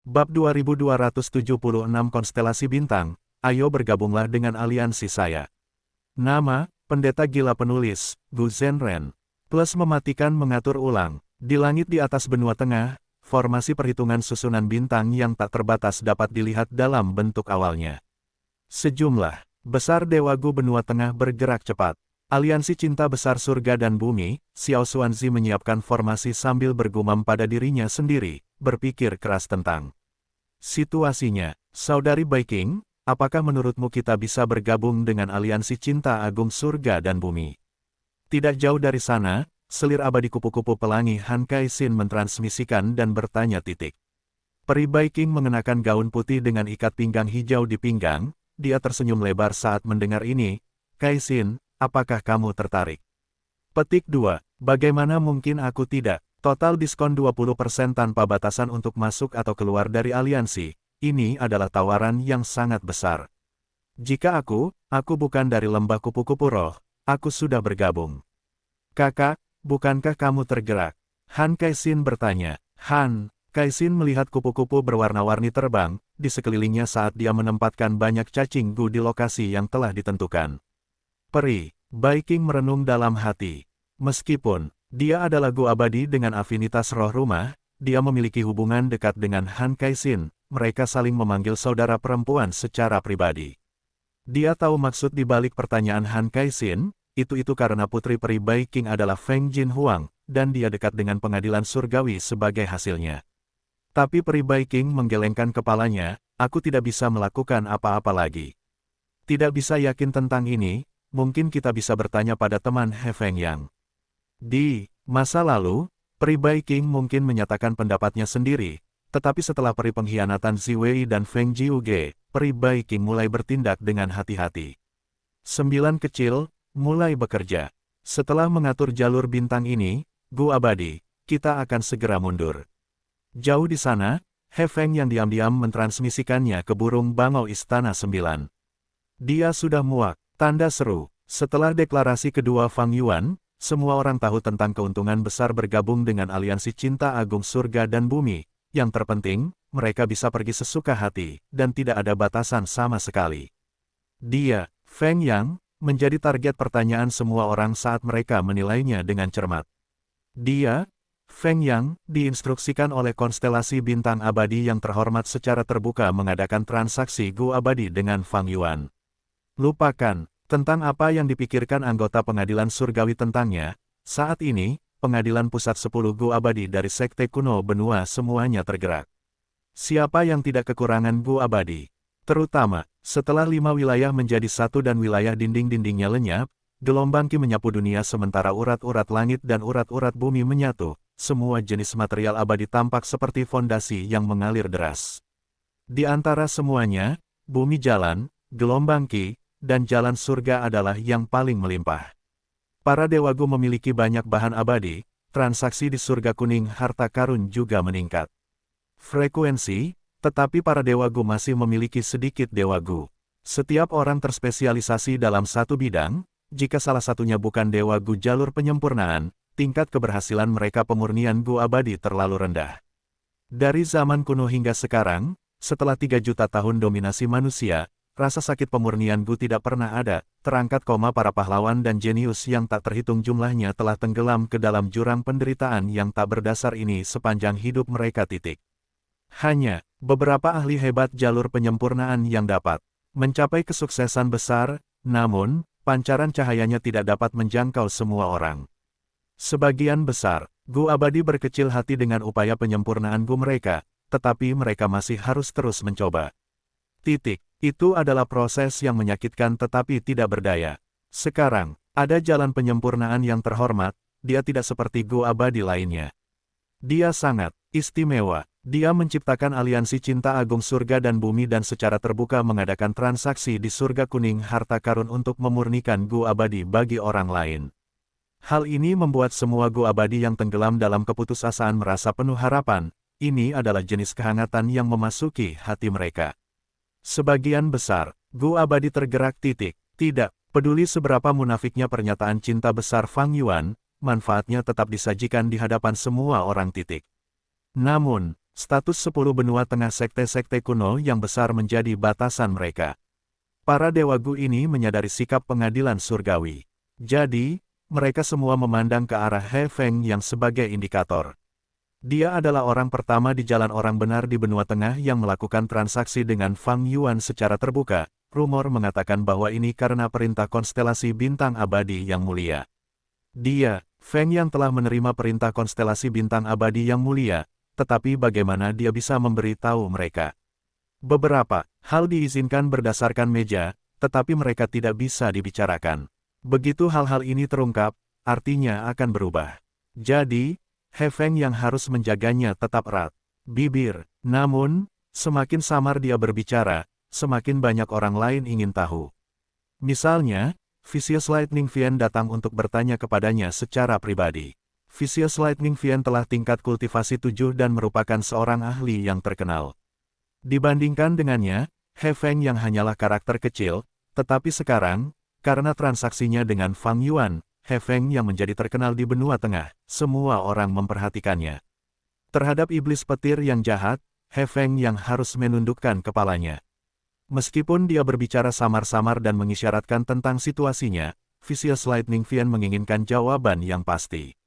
Bab 2276 Konstelasi Bintang, ayo bergabunglah dengan aliansi saya. Nama, Pendeta Gila Penulis, Gu Zhenren. Plus mematikan mengatur ulang. Di langit di atas benua tengah, formasi perhitungan susunan bintang yang tak terbatas dapat dilihat dalam bentuk awalnya. Sejumlah besar Dewa Gu benua tengah bergerak cepat. Aliansi cinta besar surga dan bumi, Xiao Xuanzi menyiapkan formasi sambil bergumam pada dirinya sendiri, berpikir keras tentang situasinya. Saudari Baiking, apakah menurutmu kita bisa bergabung dengan aliansi cinta agung surga dan bumi? Tidak jauh dari sana, selir abadi kupu-kupu pelangi Han Kaixin mentransmisikan dan bertanya titik. Peri Baiking mengenakan gaun putih dengan ikat pinggang hijau di pinggang, dia tersenyum lebar saat mendengar ini. Kaixin, apakah kamu tertarik? Petik 2. Bagaimana mungkin aku tidak? Total diskon 20% tanpa batasan untuk masuk atau keluar dari aliansi. Ini adalah tawaran yang sangat besar. Jika aku bukan dari lembah kupu-kupu roh, aku sudah bergabung. Kakak, bukankah kamu tergerak? Han Kaixin bertanya. Han Kaixin melihat kupu-kupu berwarna-warni terbang di sekelilingnya saat dia menempatkan banyak cacing Gu di lokasi yang telah ditentukan. Peri Baiking merenung dalam hati. Meskipun dia adalah Gu abadi dengan afinitas roh rumah, dia memiliki hubungan dekat dengan Han Kaixin. Mereka saling memanggil saudara perempuan secara pribadi. Dia tahu maksud di balik pertanyaan Han Kaixin, itu karena putri peri Baiking adalah Feng Jinhuang, dan dia dekat dengan pengadilan surgawi sebagai hasilnya. Tapi peri Baiking menggelengkan kepalanya, aku tidak bisa melakukan apa-apa lagi. Tidak bisa yakin tentang ini, mungkin kita bisa bertanya pada teman He Feng Yang. Di masa lalu, peri Baiking mungkin menyatakan pendapatnya sendiri, tetapi setelah peri pengkhianatan Ziwei dan Feng Jiuge, peri Baiking mulai bertindak dengan hati-hati. 9 kecil, mulai bekerja. Setelah mengatur jalur bintang ini, Gu abadi, kita akan segera mundur. Jauh di sana, He Feng yang diam-diam mentransmisikannya ke burung bangau Istana 9. Dia sudah muak, tanda seru. Setelah deklarasi kedua Fang Yuan, semua orang tahu tentang keuntungan besar bergabung dengan aliansi cinta agung surga dan bumi. Yang terpenting, mereka bisa pergi sesuka hati, dan tidak ada batasan sama sekali. Dia, Feng Yang, menjadi target pertanyaan semua orang saat mereka menilainya dengan cermat. Dia, Feng Yang, diinstruksikan oleh konstelasi bintang abadi yang terhormat secara terbuka mengadakan transaksi Gu abadi dengan Fang Yuan. Lupakan tentang apa yang dipikirkan anggota pengadilan surgawi tentangnya. Saat ini, pengadilan pusat 10 Gu abadi dari sekte kuno benua semuanya tergerak. Siapa yang tidak kekurangan Gu abadi? Terutama, setelah 5 wilayah menjadi satu dan wilayah dinding-dindingnya lenyap, gelombang Qi menyapu dunia sementara urat-urat langit dan urat-urat bumi menyatu. Semua jenis material abadi tampak seperti fondasi yang mengalir deras. Di antara semuanya, bumi jalan, gelombang Qi, dan jalan surga adalah yang paling melimpah. Para Dewa Gu memiliki banyak bahan abadi, transaksi di surga kuning harta karun juga meningkat. Frekuensi, tetapi para Dewa Gu masih memiliki sedikit Dewa Gu. Setiap orang terspesialisasi dalam satu bidang, jika salah satunya bukan Dewa Gu jalur penyempurnaan, tingkat keberhasilan mereka pemurnian Gu abadi terlalu rendah. Dari zaman kuno hingga sekarang, setelah 3 juta tahun dominasi manusia, rasa sakit pemurnian Gu tidak pernah ada, terangkat koma para pahlawan dan jenius yang tak terhitung jumlahnya telah tenggelam ke dalam jurang penderitaan yang tak berdasar ini sepanjang hidup mereka. Hanya beberapa ahli hebat jalur penyempurnaan yang dapat mencapai kesuksesan besar, namun, pancaran cahayanya tidak dapat menjangkau semua orang. Sebagian besar, Gu abadi berkecil hati dengan upaya penyempurnaan Gu mereka, tetapi mereka masih harus terus mencoba. Itu adalah proses yang menyakitkan tetapi tidak berdaya. Sekarang, ada jalan penyempurnaan yang terhormat, dia tidak seperti Gu abadi lainnya. Dia sangat istimewa. Dia menciptakan aliansi cinta agung surga dan bumi dan secara terbuka mengadakan transaksi di surga kuning harta karun untuk memurnikan Gu abadi bagi orang lain. Hal ini membuat semua Gu abadi yang tenggelam dalam keputusasaan merasa penuh harapan. Ini adalah jenis kehangatan yang memasuki hati mereka. Sebagian besar, Gu abadi tergerak. Tidak peduli seberapa munafiknya pernyataan cinta besar Fang Yuan, manfaatnya tetap disajikan di hadapan semua orang. Namun, Status 10 benua tengah sekte-sekte kuno yang besar menjadi batasan mereka. Para Dewa Gu ini menyadari sikap pengadilan surgawi. Jadi, mereka semua memandang ke arah He Feng yang sebagai indikator. Dia adalah orang pertama di jalan orang benar di benua tengah yang melakukan transaksi dengan Fang Yuan secara terbuka. Rumor mengatakan bahwa ini karena perintah konstelasi bintang abadi yang mulia. Dia, Feng yang telah menerima perintah konstelasi bintang abadi yang mulia, tetapi bagaimana dia bisa memberitahu mereka? Beberapa hal diizinkan berdasarkan meja, tetapi mereka tidak bisa dibicarakan. Begitu hal-hal ini terungkap, artinya akan berubah. Jadi, He Feng yang harus menjaganya tetap erat. Bibir. Namun, semakin samar dia berbicara, semakin banyak orang lain ingin tahu. Misalnya, Vicious Lightning Fian datang untuk bertanya kepadanya secara pribadi. Vicious Lightning Fian telah tingkat kultivasi 7 dan merupakan seorang ahli yang terkenal. Dibandingkan dengannya, He Feng yang hanyalah karakter kecil, tetapi sekarang, karena transaksinya dengan Fang Yuan, He Feng yang menjadi terkenal di benua tengah, semua orang memperhatikannya. Terhadap iblis petir yang jahat, He Feng yang harus menundukkan kepalanya. Meskipun dia berbicara samar-samar dan mengisyaratkan tentang situasinya, Vicious Lightning Fian menginginkan jawaban yang pasti.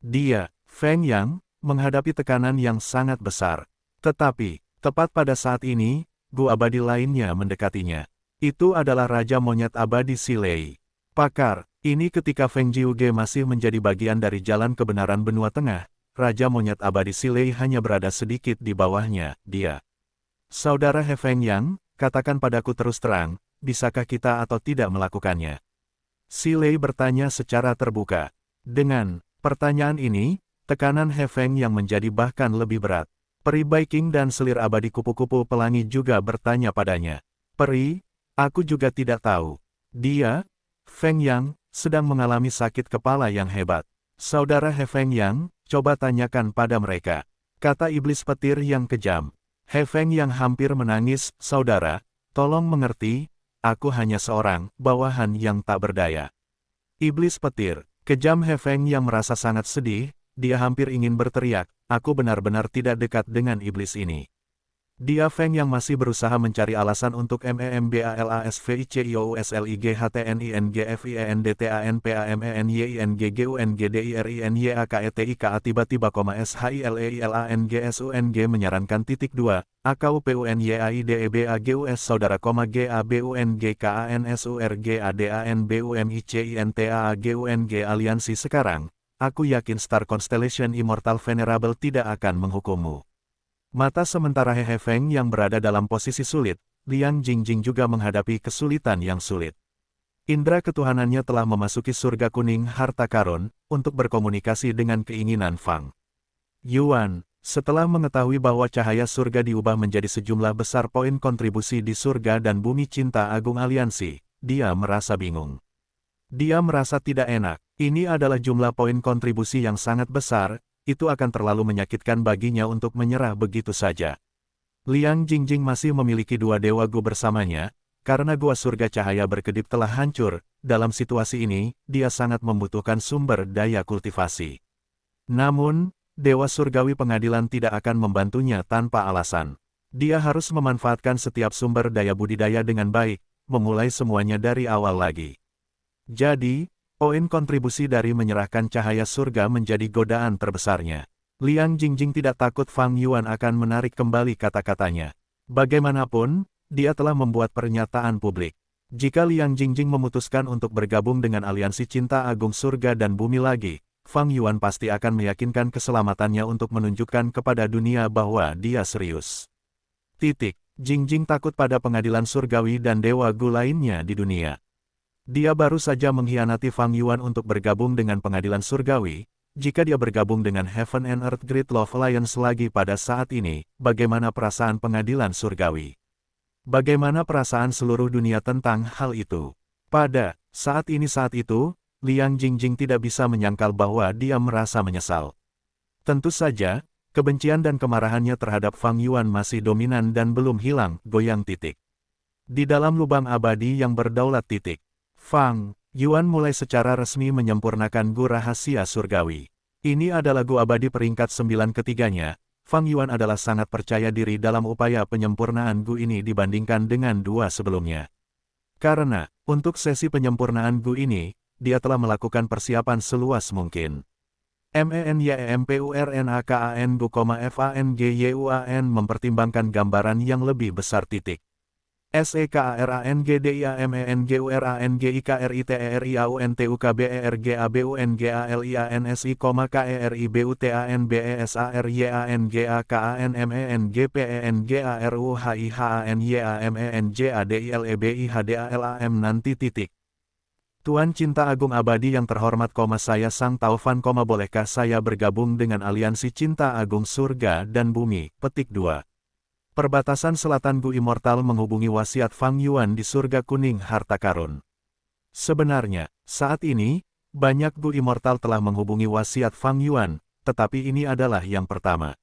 Dia, Feng Yang, menghadapi tekanan yang sangat besar. Tetapi, tepat pada saat ini, Gu abadi lainnya mendekatinya. Itu adalah Raja Monyet Abadi Silei. Pakar, ini ketika Feng Jiuge masih menjadi bagian dari jalan kebenaran benua tengah, Raja Monyet Abadi Silei hanya berada sedikit di bawahnya, dia. Saudara He Feng Yang, katakan padaku terus terang, bisakah kita atau tidak melakukannya? Silei bertanya secara terbuka. Dengan pertanyaan ini, tekanan He Feng yang menjadi bahkan lebih berat. Peri Baiking dan selir abadi kupu-kupu pelangi juga bertanya padanya. Peri, aku juga tidak tahu. Dia, Feng Yang, sedang mengalami sakit kepala yang hebat. Saudara He Feng Yang, coba tanyakan pada mereka. Kata iblis petir yang kejam. He Feng yang hampir menangis, saudara, tolong mengerti, aku hanya seorang bawahan yang tak berdaya. Iblis petir, kejam He Feng yang merasa sangat sedih, dia hampir ingin berteriak, aku benar-benar tidak dekat dengan iblis ini. Dia Feng yang masih berusaha mencari alasan untuk MEMBALASVICIOUSLIGHTNINGFIENDTANPAMENYINGGUNGDIRINYAKETIKA tiba-tiba, SHILAILANGSUNG menyarankan titik 2, AKUPUNYAIDEBAGUS saudara, GABUNGKANSURGADANBUMICINTAAGUNG aliansi sekarang, aku yakin Star Constellation Immortal Venerable tidak akan menghukummu. Mata sementara He Feng yang berada dalam posisi sulit, Liang Jingjing juga menghadapi kesulitan yang sulit. Indra ketuhanannya telah memasuki surga kuning harta karun, untuk berkomunikasi dengan keinginan Fang Yuan. Setelah mengetahui bahwa cahaya surga diubah menjadi sejumlah besar poin kontribusi di surga dan bumi cinta agung aliansi, dia merasa bingung. Dia merasa tidak enak, ini adalah jumlah poin kontribusi yang sangat besar, itu akan terlalu menyakitkan baginya untuk menyerah begitu saja. Liang Jingjing masih memiliki 2 dewa Gu bersamanya, karena gua surga cahaya berkedip telah hancur, dalam situasi ini, dia sangat membutuhkan sumber daya kultivasi. Namun, dewa surgawi pengadilan tidak akan membantunya tanpa alasan. Dia harus memanfaatkan setiap sumber daya budidaya dengan baik, memulai semuanya dari awal lagi. Jadi, poin kontribusi dari menyerahkan cahaya surga menjadi godaan terbesarnya. Liang Jingjing tidak takut Fang Yuan akan menarik kembali kata-katanya. Bagaimanapun, dia telah membuat pernyataan publik. Jika Liang Jingjing memutuskan untuk bergabung dengan aliansi cinta agung surga dan bumi lagi, Fang Yuan pasti akan meyakinkan keselamatannya untuk menunjukkan kepada dunia bahwa dia serius. Jingjing takut pada pengadilan surgawi dan dewa Gu lainnya di dunia. Dia baru saja mengkhianati Fang Yuan untuk bergabung dengan pengadilan surgawi. Jika dia bergabung dengan Heaven and Earth Great Love Alliance lagi pada saat ini, bagaimana perasaan pengadilan surgawi? Bagaimana perasaan seluruh dunia tentang hal itu? Pada saat itu, Liang Jingjing tidak bisa menyangkal bahwa dia merasa menyesal. Tentu saja, kebencian dan kemarahannya terhadap Fang Yuan masih dominan dan belum hilang, goyang. Di dalam lubang abadi yang berdaulat. Fang Yuan mulai secara resmi menyempurnakan Gu rahasia surgawi. Ini adalah Gu abadi peringkat 9 ketiganya, Fang Yuan adalah sangat percaya diri dalam upaya penyempurnaan Gu ini dibandingkan dengan dua sebelumnya. Karena, untuk sesi penyempurnaan Gu ini, dia telah melakukan persiapan seluas mungkin. MENYEMPURNAKAN GU, FANGYUAN mempertimbangkan gambaran yang lebih besar titik. SEKARANGDIAMENGURANGIKRITERIAUNTUKBERGABUNGALIANSI, KERIBUTANBESARYANGAKANMENGPENGARUHIHANYEAMENJADILEBIHDALAM nanti titik. Tuan Cinta Agung Abadi yang terhormat, saya Sang Taufan, bolehkah saya bergabung dengan aliansi Cinta Agung Surga dan Bumi? Petik 2. Perbatasan Selatan Gu Immortal menghubungi wasiat Fang Yuan di Surga Kuning Harta Karun. Sebenarnya, saat ini, banyak Gu Immortal telah menghubungi wasiat Fang Yuan, tetapi ini adalah yang pertama.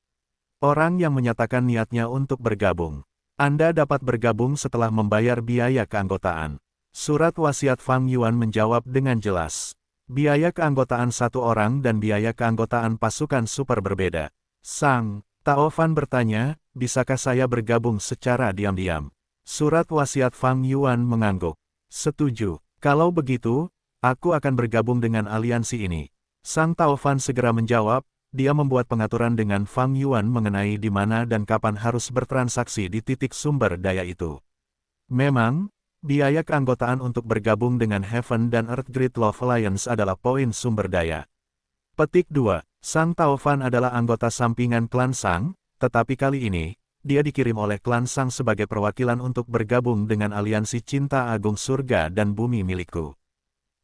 Orang yang menyatakan niatnya untuk bergabung. Anda dapat bergabung setelah membayar biaya keanggotaan. Surat wasiat Fang Yuan menjawab dengan jelas. Biaya keanggotaan satu orang dan biaya keanggotaan pasukan super berbeda. Sang Taofan bertanya, bisakah saya bergabung secara diam-diam? Surat wasiat Fang Yuan mengangguk. Setuju. Kalau begitu, aku akan bergabung dengan aliansi ini. Sang Taofan segera menjawab, dia membuat pengaturan dengan Fang Yuan mengenai di mana dan kapan harus bertransaksi di titik sumber daya itu. Memang, biaya keanggotaan untuk bergabung dengan Heaven dan Earth Great Love Alliance adalah poin sumber daya. Petik 2. Sang Taofan adalah anggota sampingan klan Sang, tetapi kali ini, dia dikirim oleh klan Sang sebagai perwakilan untuk bergabung dengan aliansi Cinta Agung Surga dan Bumi milikku.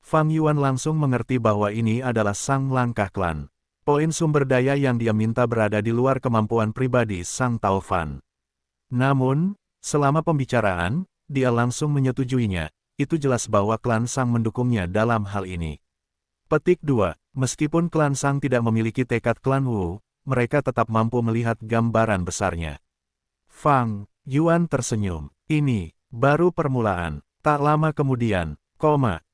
Fang Yuan langsung mengerti bahwa ini adalah sang langkah klan. Poin sumber daya yang dia minta berada di luar kemampuan pribadi Sang Taofan. Namun, selama pembicaraan, dia langsung menyetujuinya. Itu jelas bahwa klan Sang mendukungnya dalam hal ini. Petik 2. Meskipun klan Sang tidak memiliki tekad klan Wu, mereka tetap mampu melihat gambaran besarnya. Fang Yuan tersenyum. Ini baru permulaan. Tak lama kemudian,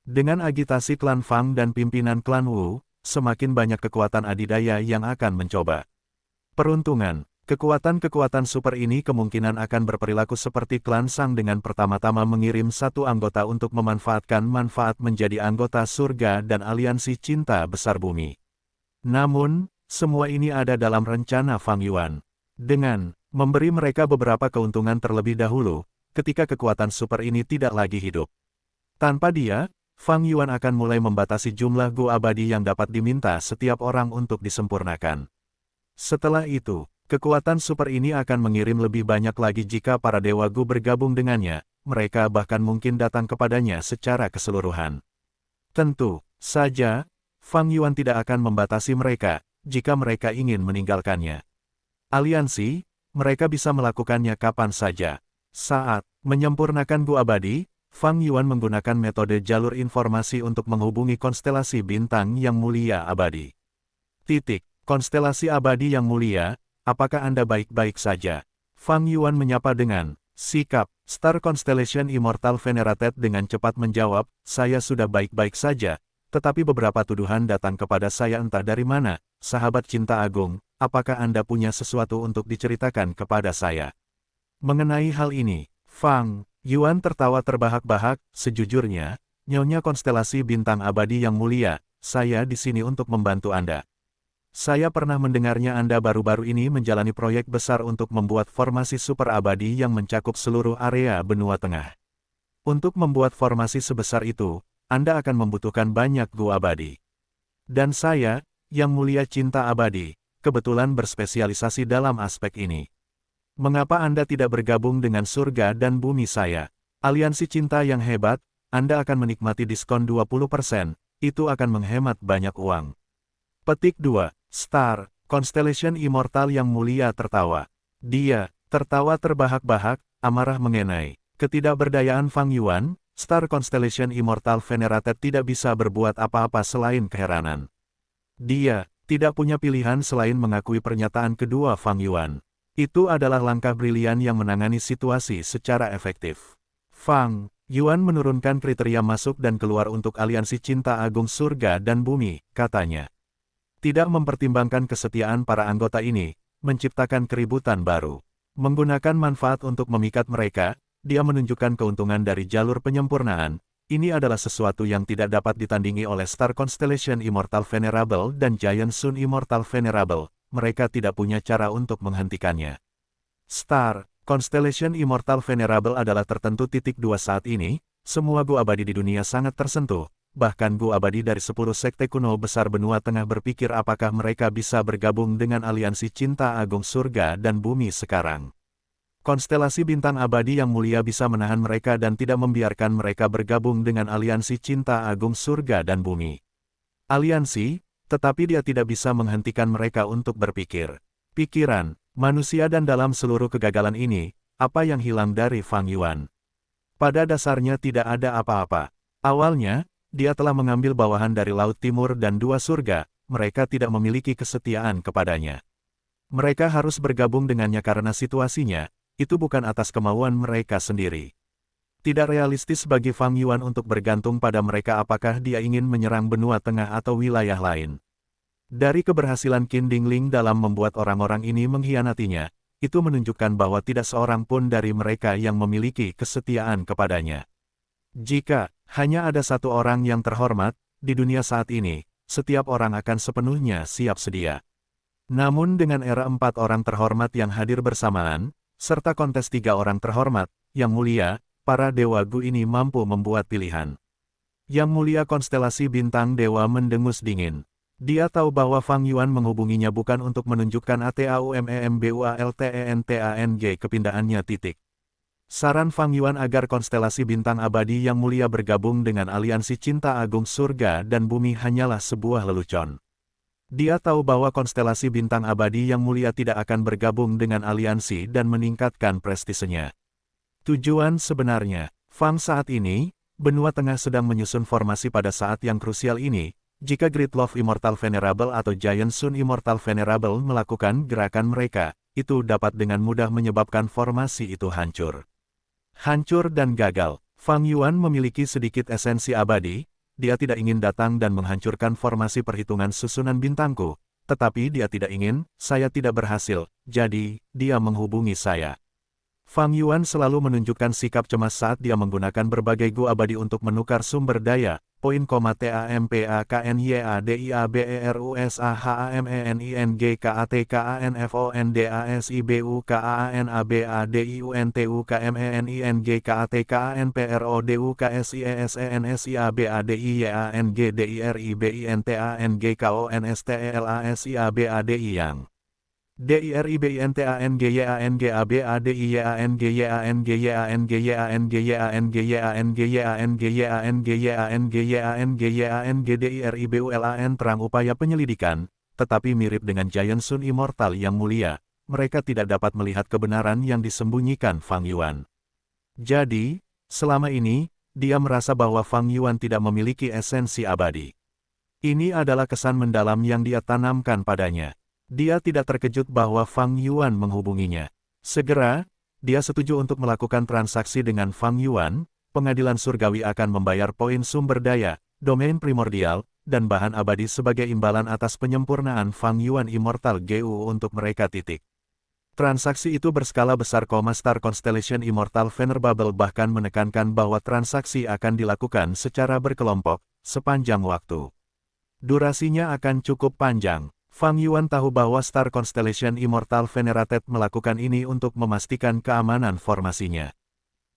dengan agitasi klan Fang dan pimpinan klan Wu, semakin banyak kekuatan adidaya yang akan mencoba. Peruntungan. Kekuatan-kekuatan super ini kemungkinan akan berperilaku seperti klan Sang dengan pertama-tama mengirim satu anggota untuk memanfaatkan manfaat menjadi anggota surga dan aliansi cinta besar bumi. Namun, semua ini ada dalam rencana Fang Yuan. Dengan memberi mereka beberapa keuntungan terlebih dahulu, ketika kekuatan super ini tidak lagi hidup. Tanpa dia, Fang Yuan akan mulai membatasi jumlah Gu abadi yang dapat diminta setiap orang untuk disempurnakan. Setelah itu, kekuatan super ini akan mengirim lebih banyak lagi jika para Dewa Gu bergabung dengannya, mereka bahkan mungkin datang kepadanya secara keseluruhan. Tentu saja, Fang Yuan tidak akan membatasi mereka, jika mereka ingin meninggalkannya. Aliansi, mereka bisa melakukannya kapan saja. Saat menyempurnakan Gu abadi, Fang Yuan menggunakan metode jalur informasi untuk menghubungi konstelasi bintang yang mulia abadi. Konstelasi abadi yang mulia, apakah Anda baik-baik saja? Fang Yuan menyapa dengan sikap. Star Constellation Immortal Venerated dengan cepat menjawab, saya sudah baik-baik saja, tetapi beberapa tuduhan datang kepada saya entah dari mana. Sahabat cinta agung, apakah Anda punya sesuatu untuk diceritakan kepada saya? Mengenai hal ini, Fang Yuan tertawa terbahak-bahak, sejujurnya, Nyonya Konstelasi Bintang Abadi yang mulia, saya di sini untuk membantu Anda. Saya pernah mendengarnya Anda baru-baru ini menjalani proyek besar untuk membuat formasi super abadi yang mencakup seluruh area benua tengah. Untuk membuat formasi sebesar itu, Anda akan membutuhkan banyak Gu abadi. Dan saya, yang mulia cinta abadi, kebetulan berspesialisasi dalam aspek ini. Mengapa Anda tidak bergabung dengan surga dan bumi saya? Aliansi cinta yang hebat, Anda akan menikmati diskon 20%, itu akan menghemat banyak uang. Petik 2. Star Constellation Immortal yang mulia tertawa. Dia tertawa terbahak-bahak, amarah mengenai ketidakberdayaan Fang Yuan. Star Constellation Immortal Venerated tidak bisa berbuat apa-apa selain keheranan. Dia tidak punya pilihan selain mengakui pernyataan kedua Fang Yuan. Itu adalah langkah brilian yang menangani situasi secara efektif. Fang Yuan menurunkan kriteria masuk dan keluar untuk aliansi cinta agung surga dan bumi, katanya. Tidak mempertimbangkan kesetiaan para anggota ini, menciptakan keributan baru. Menggunakan manfaat untuk memikat mereka, dia menunjukkan keuntungan dari jalur penyempurnaan. Ini adalah sesuatu yang tidak dapat ditandingi oleh Star Constellation Immortal Venerable dan Giant Sun Immortal Venerable. Mereka tidak punya cara untuk menghentikannya. Star Constellation Immortal Venerable adalah tertentu. 2 saat ini, semua gua abadi di dunia sangat tersentuh. Bahkan gua abadi dari 10 sekte kuno besar benua tengah berpikir apakah mereka bisa bergabung dengan aliansi cinta agung surga dan bumi sekarang. Konstelasi bintang abadi yang mulia bisa menahan mereka dan tidak membiarkan mereka bergabung dengan aliansi cinta agung surga dan bumi. Aliansi, tetapi dia tidak bisa menghentikan mereka untuk berpikir. Pikiran, manusia dan dalam seluruh kegagalan ini, apa yang hilang dari Fang Yuan? Pada dasarnya tidak ada apa-apa. Awalnya, dia telah mengambil bawahan dari Laut Timur dan 2 surga, mereka tidak memiliki kesetiaan kepadanya. Mereka harus bergabung dengannya karena situasinya, itu bukan atas kemauan mereka sendiri. Tidak realistis bagi Fang Yuan untuk bergantung pada mereka apakah dia ingin menyerang benua tengah atau wilayah lain. Dari keberhasilan Qin Dingling dalam membuat orang-orang ini mengkhianatinya, itu menunjukkan bahwa tidak seorang pun dari mereka yang memiliki kesetiaan kepadanya. Jika hanya ada satu orang yang terhormat di dunia saat ini, setiap orang akan sepenuhnya siap sedia. Namun dengan era 4 orang terhormat yang hadir bersamaan, serta kontes 3 orang terhormat, yang mulia, para dewa Gu ini mampu membuat pilihan. Yang mulia konstelasi bintang dewa mendengus dingin. Dia tahu bahwa Fang Yuan menghubunginya bukan untuk menunjukkan ATAUMEMBUALTENTANG kepindahannya. Saran Fang Yuan agar konstelasi bintang abadi yang mulia bergabung dengan aliansi cinta agung surga dan bumi hanyalah sebuah lelucon. Dia tahu bahwa konstelasi bintang abadi yang mulia tidak akan bergabung dengan aliansi dan meningkatkan prestisenya. Tujuan sebenarnya, Fang saat ini, benua tengah sedang menyusun formasi pada saat yang krusial ini. Jika Great Love Immortal Venerable atau Giant Sun Immortal Venerable melakukan gerakan mereka, itu dapat dengan mudah menyebabkan formasi itu hancur. Hancur dan gagal. Fang Yuan memiliki sedikit esensi abadi. Dia tidak ingin datang dan menghancurkan formasi perhitungan susunan bintangku, tetapi dia tidak ingin, saya tidak berhasil, jadi, dia menghubungi saya. Fang Yuan selalu menunjukkan sikap cemas saat dia menggunakan berbagai gua abadi untuk menukar sumber daya, poin,. Yang terang upaya penyelidikan, tetapi mirip dengan Giant Sun Immortal yang mulia, mereka tidak dapat melihat kebenaran yang disembunyikan Fang Yuan. Jadi, selama ini, dia merasa bahwa Fang Yuan tidak memiliki esensi abadi. Ini adalah kesan mendalam yang dia tanamkan padanya. Dia tidak terkejut bahwa Fang Yuan menghubunginya. Segera, dia setuju untuk melakukan transaksi dengan Fang Yuan. Pengadilan surgawi akan membayar poin sumber daya, domain primordial, dan bahan abadi sebagai imbalan atas penyempurnaan Fang Yuan Immortal GU untuk mereka. Transaksi itu berskala besar. Star Constellation Immortal Venerable bahkan menekankan bahwa transaksi akan dilakukan secara berkelompok, sepanjang waktu. Durasinya akan cukup panjang. Fang Yuan tahu bahwa Star Constellation Immortal Venerated melakukan ini untuk memastikan keamanan formasinya.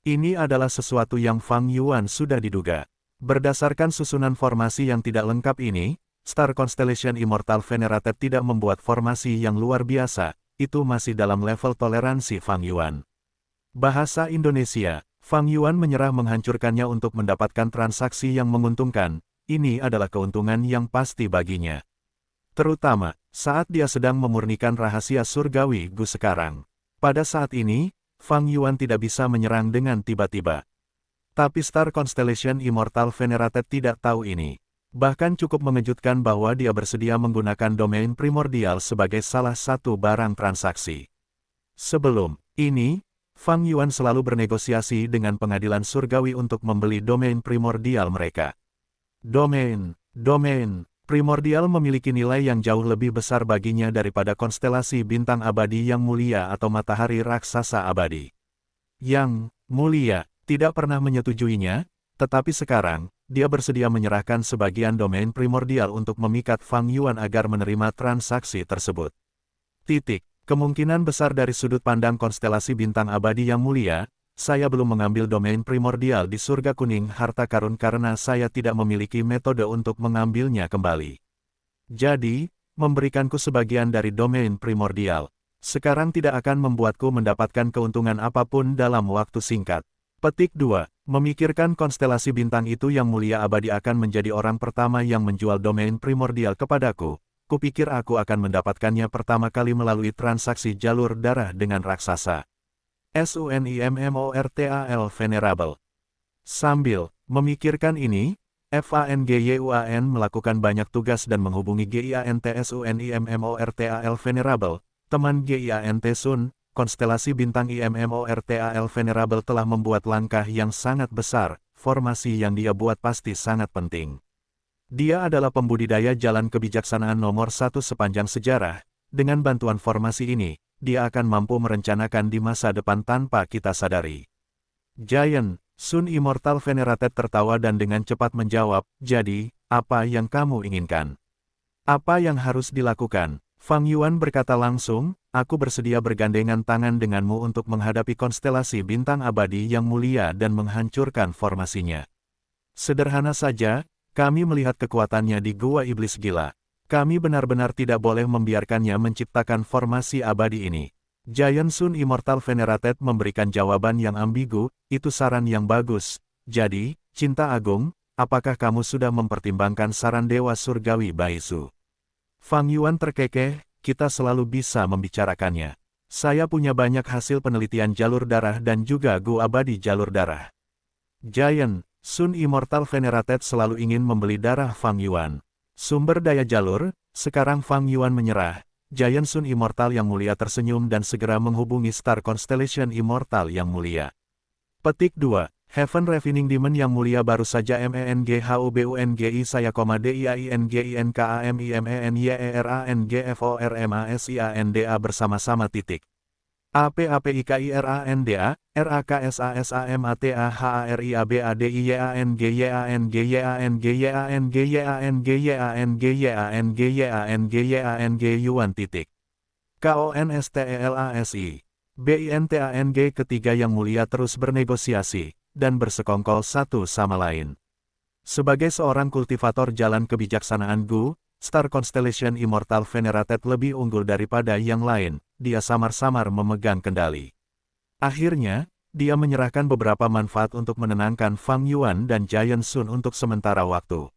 Ini adalah sesuatu yang Fang Yuan sudah diduga. Berdasarkan susunan formasi yang tidak lengkap ini, Star Constellation Immortal Venerated tidak membuat formasi yang luar biasa, itu masih dalam level toleransi Fang Yuan. Bahasa Indonesia, Fang Yuan menyerah menghancurkannya untuk mendapatkan transaksi yang menguntungkan, ini adalah keuntungan yang pasti baginya. Terutama, saat dia sedang memurnikan rahasia surgawi Gu sekarang. Pada saat ini, Fang Yuan tidak bisa menyerang dengan tiba-tiba. Tapi Star Constellation Immortal Venerated tidak tahu ini. Bahkan cukup mengejutkan bahwa dia bersedia menggunakan domain primordial sebagai salah satu barang transaksi. Sebelum ini, Fang Yuan selalu bernegosiasi dengan pengadilan surgawi untuk membeli domain primordial mereka. Domain. Primordial memiliki nilai yang jauh lebih besar baginya daripada konstelasi bintang abadi yang mulia atau matahari raksasa abadi. Yang Mulia tidak pernah menyetujuinya, tetapi sekarang, dia bersedia menyerahkan sebagian domain primordial untuk memikat Fang Yuan agar menerima transaksi tersebut. Kemungkinan besar dari sudut pandang konstelasi bintang abadi yang mulia, saya belum mengambil domain primordial di surga kuning harta karun karena saya tidak memiliki metode untuk mengambilnya kembali. Jadi, memberikanku sebagian dari domain primordial sekarang tidak akan membuatku mendapatkan keuntungan apapun dalam waktu singkat. Petik 2. Memikirkan konstelasi bintang itu yang mulia abadi akan menjadi orang pertama yang menjual domain primordial kepadaku. Kupikir aku akan mendapatkannya pertama kali melalui transaksi jalur darah dengan raksasa. SUNIMMORTAL Venerable. Sambil memikirkan ini, FANGYUAN melakukan banyak tugas dan menghubungi GIANTSUNIMMORTAL Venerable, teman GIANT Sun. Konstelasi bintang IMMORTAL Venerable telah membuat langkah yang sangat besar, formasi yang dia buat pasti sangat penting. Dia adalah pembudidaya jalan kebijaksanaan nomor 1 sepanjang sejarah. Dengan bantuan formasi ini, dia akan mampu merencanakan di masa depan tanpa kita sadari. Giant Sun Immortal Venerated tertawa dan dengan cepat menjawab, jadi, apa yang kamu inginkan? Apa yang harus dilakukan? Fang Yuan berkata langsung, aku bersedia bergandengan tangan denganmu untuk menghadapi konstelasi bintang abadi yang mulia dan menghancurkan formasinya. Sederhana saja, kami melihat kekuatannya di Gua Iblis Gila. Kami benar-benar tidak boleh membiarkannya menciptakan formasi abadi ini. Giant Sun Immortal Venerated memberikan jawaban yang ambigu, itu saran yang bagus. Jadi, Cinta Agung, apakah kamu sudah mempertimbangkan saran Dewa Surgawi Baisu? Fang Yuan terkekeh, kita selalu bisa membicarakannya. Saya punya banyak hasil penelitian jalur darah dan juga Gua Abadi jalur darah. Giant Sun Immortal Venerated selalu ingin membeli darah Fang Yuan. Sumber daya jalur, sekarang Fang Yuan menyerah. Giant Sun Immortal yang mulia tersenyum dan segera menghubungi Star Constellation Immortal yang mulia. Petik 2. Heaven Refining Demon yang mulia baru saja MENGHUBUNGI saya DINGINKAMIMNYERANGFORMASIANDA bersama-sama titik. APAPIKIRANDA, RAKSASAMATA Yuan titik. KONSTELASI. BINTANG ketiga yang mulia terus bernegosiasi, dan bersekongkol satu sama lain. Sebagai seorang kultivator jalan kebijaksanaan Gu, Star Constellation Immortal Venerated lebih unggul daripada yang lain, dia samar-samar memegang kendali. Akhirnya, dia menyerahkan beberapa manfaat untuk menenangkan Fang Yuan dan Giant Sun untuk sementara waktu.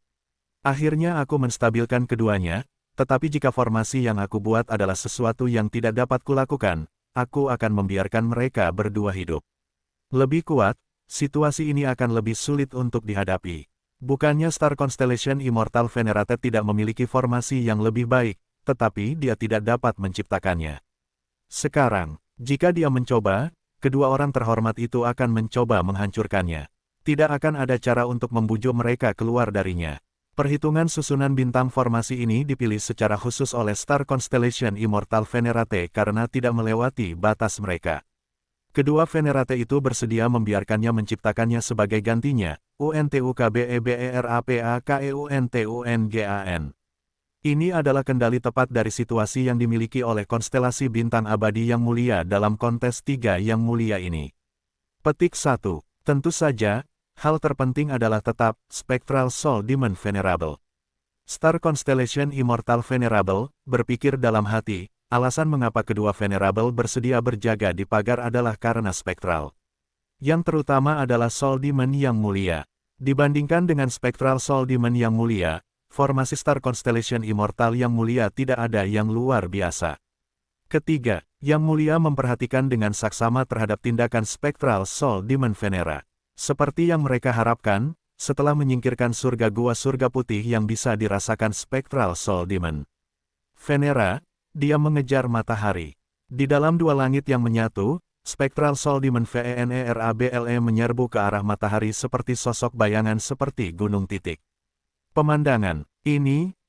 Akhirnya aku menstabilkan keduanya, tetapi jika formasi yang aku buat adalah sesuatu yang tidak dapat kulakukan, aku akan membiarkan mereka berdua hidup. Lebih kuat, situasi ini akan lebih sulit untuk dihadapi. Bukannya Star Constellation Immortal Venerated tidak memiliki formasi yang lebih baik, tetapi dia tidak dapat menciptakannya. Sekarang, jika dia mencoba, kedua orang terhormat itu akan mencoba menghancurkannya. Tidak akan ada cara untuk membujuk mereka keluar darinya. Perhitungan susunan bintang formasi ini dipilih secara khusus oleh Star Constellation Immortal Venerate karena tidak melewati batas mereka. Kedua Venerate itu bersedia membiarkannya menciptakannya sebagai gantinya, UNTUKBEBERAPAKEUNTUNGAN. Ini adalah kendali tepat dari situasi yang dimiliki oleh konstelasi bintang abadi yang mulia dalam kontes 3 yang mulia ini. Petik 1. Tentu saja, hal terpenting adalah tetap Spectral Soul Demon Venerable. Star Constellation Immortal Venerable berpikir dalam hati, alasan mengapa kedua Venerable bersedia berjaga di pagar adalah karena Spectral. Yang terutama adalah Soul Demon yang mulia. Dibandingkan dengan Spectral Soul Demon yang mulia, formasi Star Constellation Immortal yang mulia tidak ada yang luar biasa. Ketiga, yang mulia memperhatikan dengan saksama terhadap tindakan Spectral Soul Demon Venera. Seperti yang mereka harapkan, setelah menyingkirkan surga gua surga putih yang bisa dirasakan Spectral Soul Demon Venera, dia mengejar matahari. Di dalam dua langit yang menyatu, Spectral Soul Demon VENERABLE menyerbu ke arah matahari seperti sosok bayangan seperti gunung titik. Pemandangan ini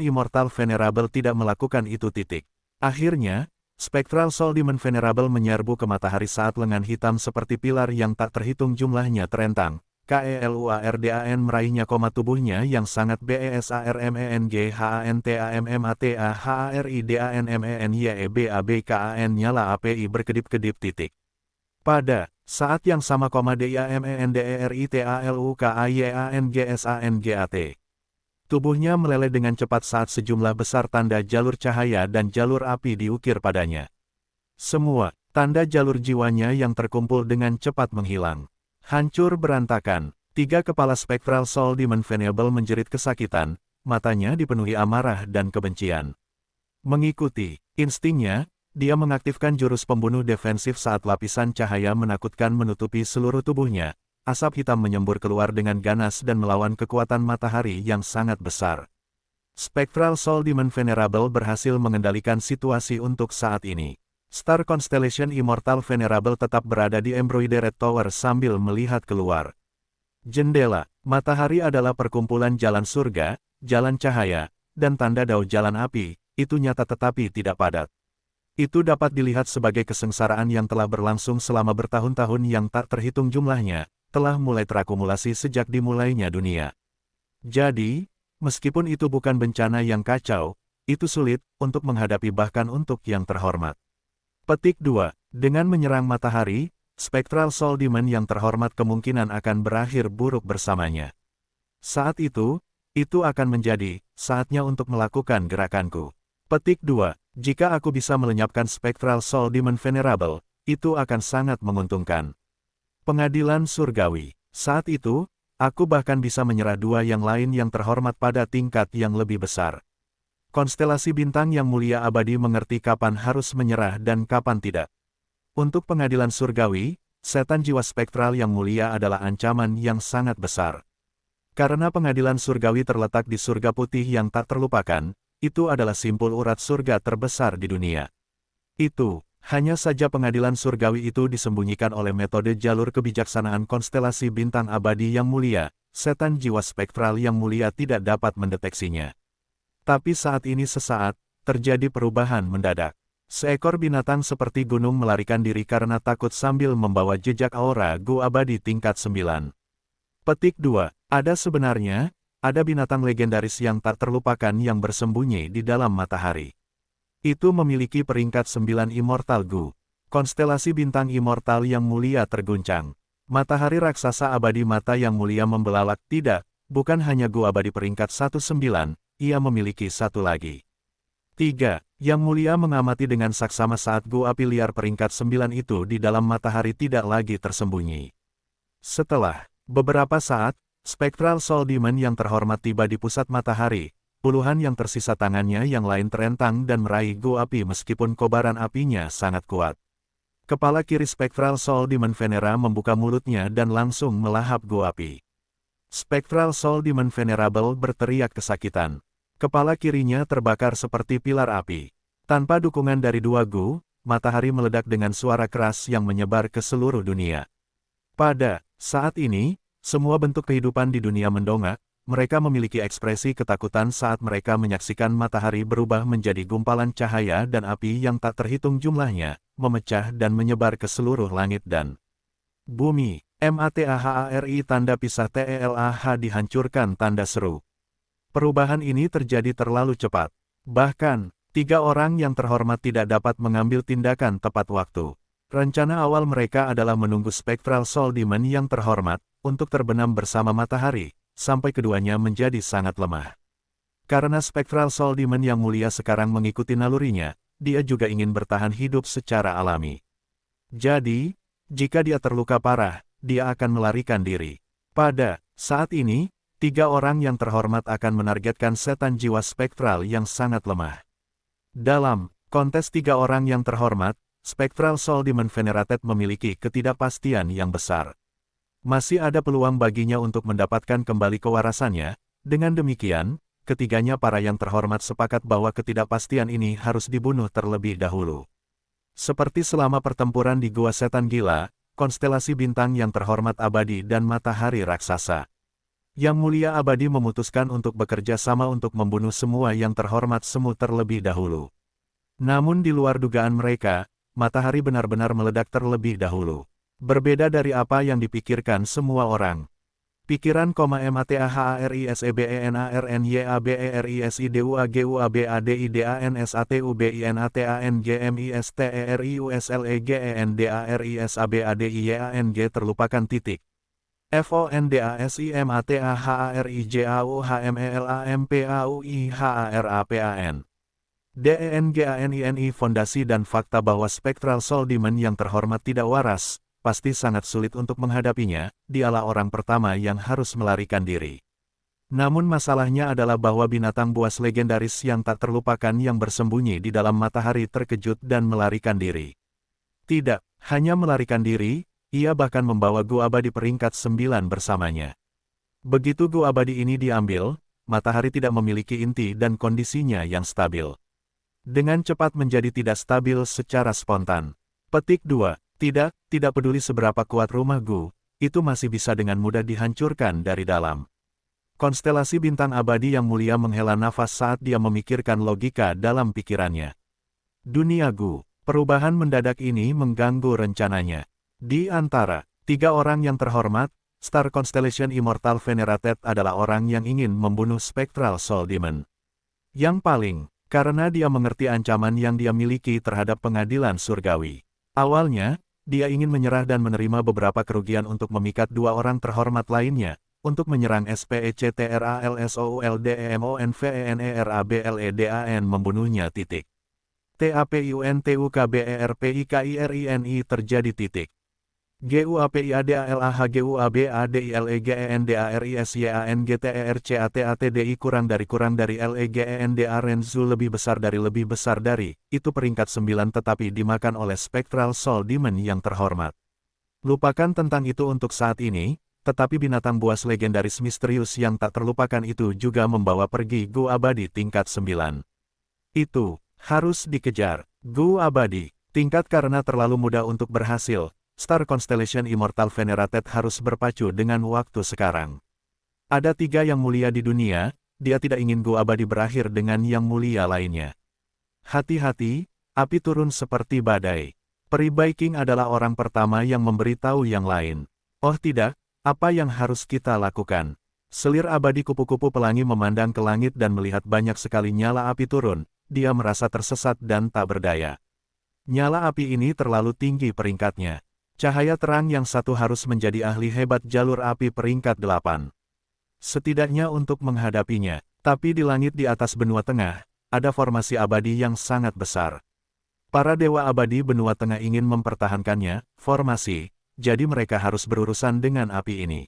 Meskipun Immortal Venerable tidak melakukan itu. Akhirnya, Spectral Soul Demon Venerable menyerbu ke matahari saat lengan hitam seperti pilar yang tak terhitung jumlahnya terentang. KELUARDAN meraihnya, tubuhnya yang sangat BESARMENGHANTAMMATHARIDANMENYEBABKAN nyala API berkedip-kedip. Pada saat yang sama, DIMENDERITALUKAYANGSANGAT. Tubuhnya meleleh dengan cepat saat sejumlah besar tanda jalur cahaya dan jalur api diukir padanya. Semua tanda jalur jiwanya yang terkumpul dengan cepat menghilang. Hancur berantakan. 3 kepala Spectral Soul Demon Venerable menjerit kesakitan, matanya dipenuhi amarah dan kebencian. Mengikuti instingnya, dia mengaktifkan jurus pembunuh defensif saat lapisan cahaya menakutkan menutupi seluruh tubuhnya. Asap hitam menyembur keluar dengan ganas dan melawan kekuatan matahari yang sangat besar. Spectral Soul Demon Venerable berhasil mengendalikan situasi untuk saat ini. Star Constellation Immortal Venerable tetap berada di Embroidered Tower sambil melihat keluar. Jendela matahari adalah perkumpulan jalan surga, jalan cahaya, dan tanda dao jalan api. Itu nyata tetapi tidak padat. Itu dapat dilihat sebagai kesengsaraan yang telah berlangsung selama bertahun-tahun yang tak terhitung jumlahnya, telah mulai terakumulasi sejak dimulainya dunia. Jadi, meskipun itu bukan bencana yang kacau, itu sulit untuk menghadapi bahkan untuk yang terhormat. Petik 2. Dengan menyerang matahari, Spectral Soul Demon yang terhormat kemungkinan akan berakhir buruk bersamanya. Saat itu akan menjadi saatnya untuk melakukan gerakanku. Petik 2. Jika aku bisa melenyapkan Spectral Soul Demon Venerable, itu akan sangat menguntungkan. Pengadilan surgawi. Saat itu, aku bahkan bisa menyerah 2 yang lain yang terhormat pada tingkat yang lebih besar. Konstelasi bintang yang mulia abadi mengerti kapan harus menyerah dan kapan tidak. Untuk pengadilan surgawi, setan jiwa spektral yang mulia adalah ancaman yang sangat besar. Karena pengadilan surgawi terletak di surga putih yang tak terlupakan, itu adalah simpul urat surga terbesar di dunia. Hanya saja pengadilan surgawi itu disembunyikan oleh metode jalur kebijaksanaan konstelasi bintang abadi yang mulia, setan jiwa spektral yang mulia tidak dapat mendeteksinya. Tapi saat ini sesaat, terjadi perubahan mendadak. Seekor binatang seperti gunung melarikan diri karena takut sambil membawa jejak aura Gu abadi tingkat 9. Petik 2. Ada binatang legendaris yang tak terlupakan yang bersembunyi di dalam matahari. Itu memiliki peringkat 9 Immortal Gu. Konstelasi bintang immortal yang mulia terguncang. Matahari raksasa abadi mata yang mulia membelalak. Tidak, bukan hanya Gu abadi peringkat 19, ia memiliki satu lagi. 3. Yang mulia mengamati dengan saksama saat Gu api liar peringkat 9 itu di dalam matahari tidak lagi tersembunyi. Setelah beberapa saat, Spectral Soul Demon yang terhormat tiba di pusat matahari. Puluhan yang tersisa tangannya yang lain terentang dan meraih Gu api meskipun kobaran apinya sangat kuat. Kepala kiri Spectral Soul Demon Venera membuka mulutnya dan langsung melahap Gu api. Spectral Soul Demon Venerable berteriak kesakitan. Kepala kirinya terbakar seperti pilar api. Tanpa dukungan dari dua Gu, matahari meledak dengan suara keras yang menyebar ke seluruh dunia. Pada saat ini, semua bentuk kehidupan di dunia mendongak. Mereka memiliki ekspresi ketakutan saat mereka menyaksikan matahari berubah menjadi gumpalan cahaya dan api yang tak terhitung jumlahnya, memecah dan menyebar ke seluruh langit dan bumi. MATAHARI tanda pisah TELAH dihancurkan tanda seru. Perubahan ini terjadi terlalu cepat. Bahkan, 3 orang yang terhormat tidak dapat mengambil tindakan tepat waktu. Rencana awal mereka adalah menunggu Spectral Soul Demon yang terhormat untuk terbenam bersama matahari, sampai keduanya menjadi sangat lemah. Karena Spectral Soul Demon yang mulia sekarang mengikuti nalurinya, dia juga ingin bertahan hidup secara alami. Jadi, jika dia terluka parah, dia akan melarikan diri. Pada saat ini, 3 orang yang terhormat akan menargetkan setan jiwa spektral yang sangat lemah. Dalam kontes 3 orang yang terhormat, Spectral Soul Demon Venerated memiliki ketidakpastian yang besar. Masih ada peluang baginya untuk mendapatkan kembali kewarasannya. Dengan demikian, ketiganya para yang terhormat sepakat bahwa ketidakpastian ini harus dibunuh terlebih dahulu. Seperti selama pertempuran di Gua Setan Gila, konstelasi bintang yang terhormat abadi dan matahari raksasa. Yang mulia abadi memutuskan untuk bekerja sama untuk membunuh semua yang terhormat semu terlebih dahulu. Namun di luar dugaan mereka, matahari benar-benar meledak terlebih dahulu. Berbeda dari apa yang dipikirkan semua orang. Pikiran, MATAHARISEBENARNYABERISIDUAGUABADIDANSATUBINATANGMISTERIUSLEGANDARISABADIIENGG FONDASIMATHARIJAUHMELAMPAUIHARAPAN DENGANINI. Fondasi dan fakta bahwa Spectral Soul Demon yang terhormat tidak waras, pasti sangat sulit untuk menghadapinya. Dialah orang pertama yang harus melarikan diri. Namun masalahnya adalah bahwa binatang buas legendaris yang tak terlupakan yang bersembunyi di dalam matahari terkejut dan melarikan diri. Tidak hanya melarikan diri, ia bahkan membawa Gu abadi peringkat 9 bersamanya. Begitu Gu abadi ini diambil, matahari tidak memiliki inti dan kondisinya yang stabil. Dengan cepat menjadi tidak stabil secara spontan. Petik 2. Tidak peduli seberapa kuat rumah Gu, itu masih bisa dengan mudah dihancurkan dari dalam. Konstelasi bintang abadi yang mulia menghela nafas saat dia memikirkan logika dalam pikirannya. Dunia Gu, perubahan mendadak ini mengganggu rencananya. Di antara 3 orang yang terhormat, Star Constellation Immortal Venerated adalah orang yang ingin membunuh Spectral Soul Demon. Yang paling, karena dia mengerti ancaman yang dia miliki terhadap pengadilan surgawi. Awalnya, dia ingin menyerah dan menerima beberapa kerugian untuk memikat 2 orang terhormat lainnya, untuk menyerang SPECTRALSOULDEMONVENERABLEDAN membunuhnya. TAPUNTUKBERPIKIRINI terjadi. GUAPIADALHGUABADILEGENDARISYANGTERCATATDI kurang dari LEGENDA Renzu lebih besar dari, itu peringkat 9 tetapi dimakan oleh Spectral Soul Demon yang terhormat. Lupakan tentang itu untuk saat ini, tetapi binatang buas legendaris misterius yang tak terlupakan itu juga membawa pergi Gu abadi tingkat 9. Itu harus dikejar. Gu abadi tingkat karena terlalu mudah untuk berhasil. Star Constellation Immortal Venerated harus berpacu dengan waktu sekarang. Ada 3 yang mulia di dunia, dia tidak ingin Gu abadi berakhir dengan yang mulia lainnya. Hati-hati, api turun seperti badai. Peri Viking adalah orang pertama yang memberitahu yang lain. Oh tidak, apa yang harus kita lakukan? Selir abadi kupu-kupu pelangi memandang ke langit dan melihat banyak sekali nyala api turun. dia merasa tersesat dan tak berdaya. Nyala api ini terlalu tinggi peringkatnya. Cahaya terang yang satu harus menjadi ahli hebat jalur api peringkat 8. Setidaknya untuk menghadapinya, tapi di langit di atas benua tengah, ada formasi abadi yang sangat besar. Para dewa abadi benua tengah ingin mempertahankannya, formasi, jadi mereka harus berurusan dengan api ini.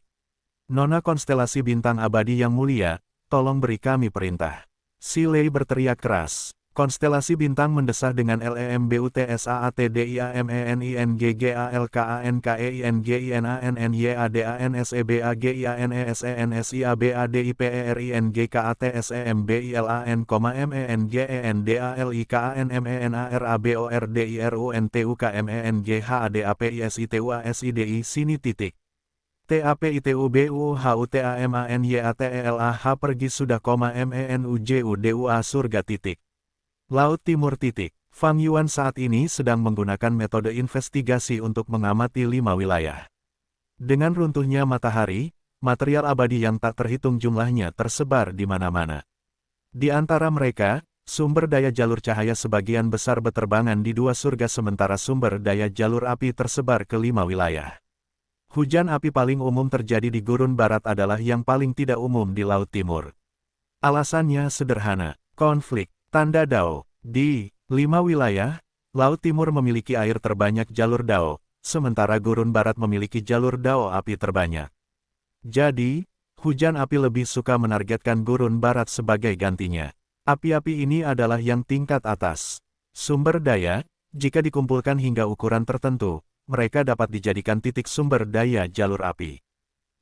Nona konstelasi bintang abadi yang mulia, tolong beri kami perintah. Si Lei berteriak keras. Konstelasi bintang mendesah dengan LEMBUTSAATDIAMENGGALKANKAENGAENSEBAGIANESENSIABADIPERINGKATSMENGANDALI TAPITUBUHUTAMANYATELAH pergi sudah, MENUJUDUA surga titik. Laut Timur titik. Fang Yuan saat ini sedang menggunakan metode investigasi untuk mengamati 5 wilayah. Dengan runtuhnya matahari, material abadi yang tak terhitung jumlahnya tersebar di mana-mana. Di antara mereka, sumber daya jalur cahaya sebagian besar beterbangan di 2 surga sementara sumber daya jalur api tersebar ke 5 wilayah. Hujan api paling umum terjadi di gurun barat adalah yang paling tidak umum di Laut Timur. Alasannya sederhana, konflik, tanda Dao. Di 5 wilayah, Laut Timur memiliki air terbanyak jalur Dao, sementara gurun barat memiliki jalur Dao api terbanyak. Jadi, hujan api lebih suka menargetkan gurun barat sebagai gantinya. Api-api ini adalah yang tingkat atas. Sumber daya, jika dikumpulkan hingga ukuran tertentu, mereka dapat dijadikan titik sumber daya jalur api.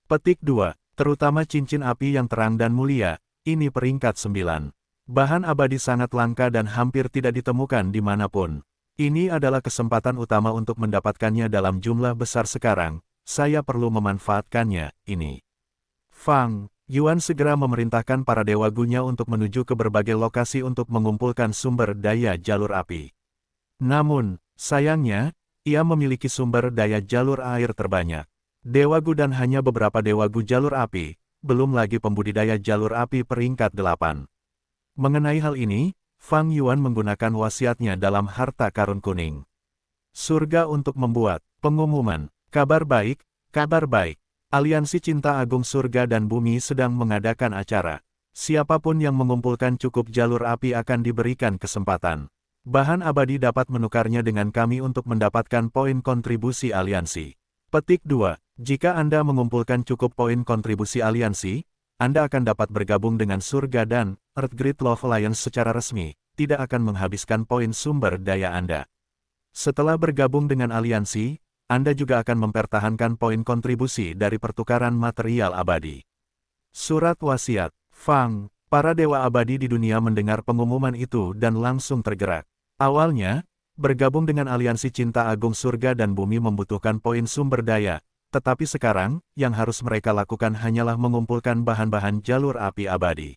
Petik 2. Terutama cincin api yang terang dan mulia, ini peringkat 9. Bahan abadi sangat langka dan hampir tidak ditemukan dimanapun. Ini adalah kesempatan utama untuk mendapatkannya dalam jumlah besar sekarang, saya perlu memanfaatkannya, ini. Fang Yuan segera memerintahkan para dewa gunya untuk menuju ke berbagai lokasi untuk mengumpulkan sumber daya jalur api. Namun, sayangnya, ia memiliki sumber daya jalur air terbanyak. Dewa Gu dan hanya beberapa dewa Gu jalur api, belum lagi pembudidaya jalur api peringkat 8. Mengenai hal ini, Fang Yuan menggunakan wasiatnya dalam harta karun kuning. Surga untuk membuat pengumuman. Kabar baik, kabar baik. Aliansi Cinta Agung Surga dan Bumi sedang mengadakan acara. Siapapun yang mengumpulkan cukup jalur api akan diberikan kesempatan. Bahan abadi dapat menukarnya dengan kami untuk mendapatkan poin kontribusi aliansi. Petik 2. Jika Anda mengumpulkan cukup poin kontribusi aliansi, Anda akan dapat bergabung dengan Surga dan Earthgrid Love Alliance secara resmi, tidak akan menghabiskan poin sumber daya Anda. Setelah bergabung dengan aliansi, Anda juga akan mempertahankan poin kontribusi dari pertukaran material abadi. Surat wasiat. Fang, para dewa abadi di dunia mendengar pengumuman itu dan langsung tergerak. Awalnya, bergabung dengan aliansi Cinta Agung Surga dan Bumi membutuhkan poin sumber daya, tetapi sekarang, yang harus mereka lakukan hanyalah mengumpulkan bahan-bahan jalur api abadi.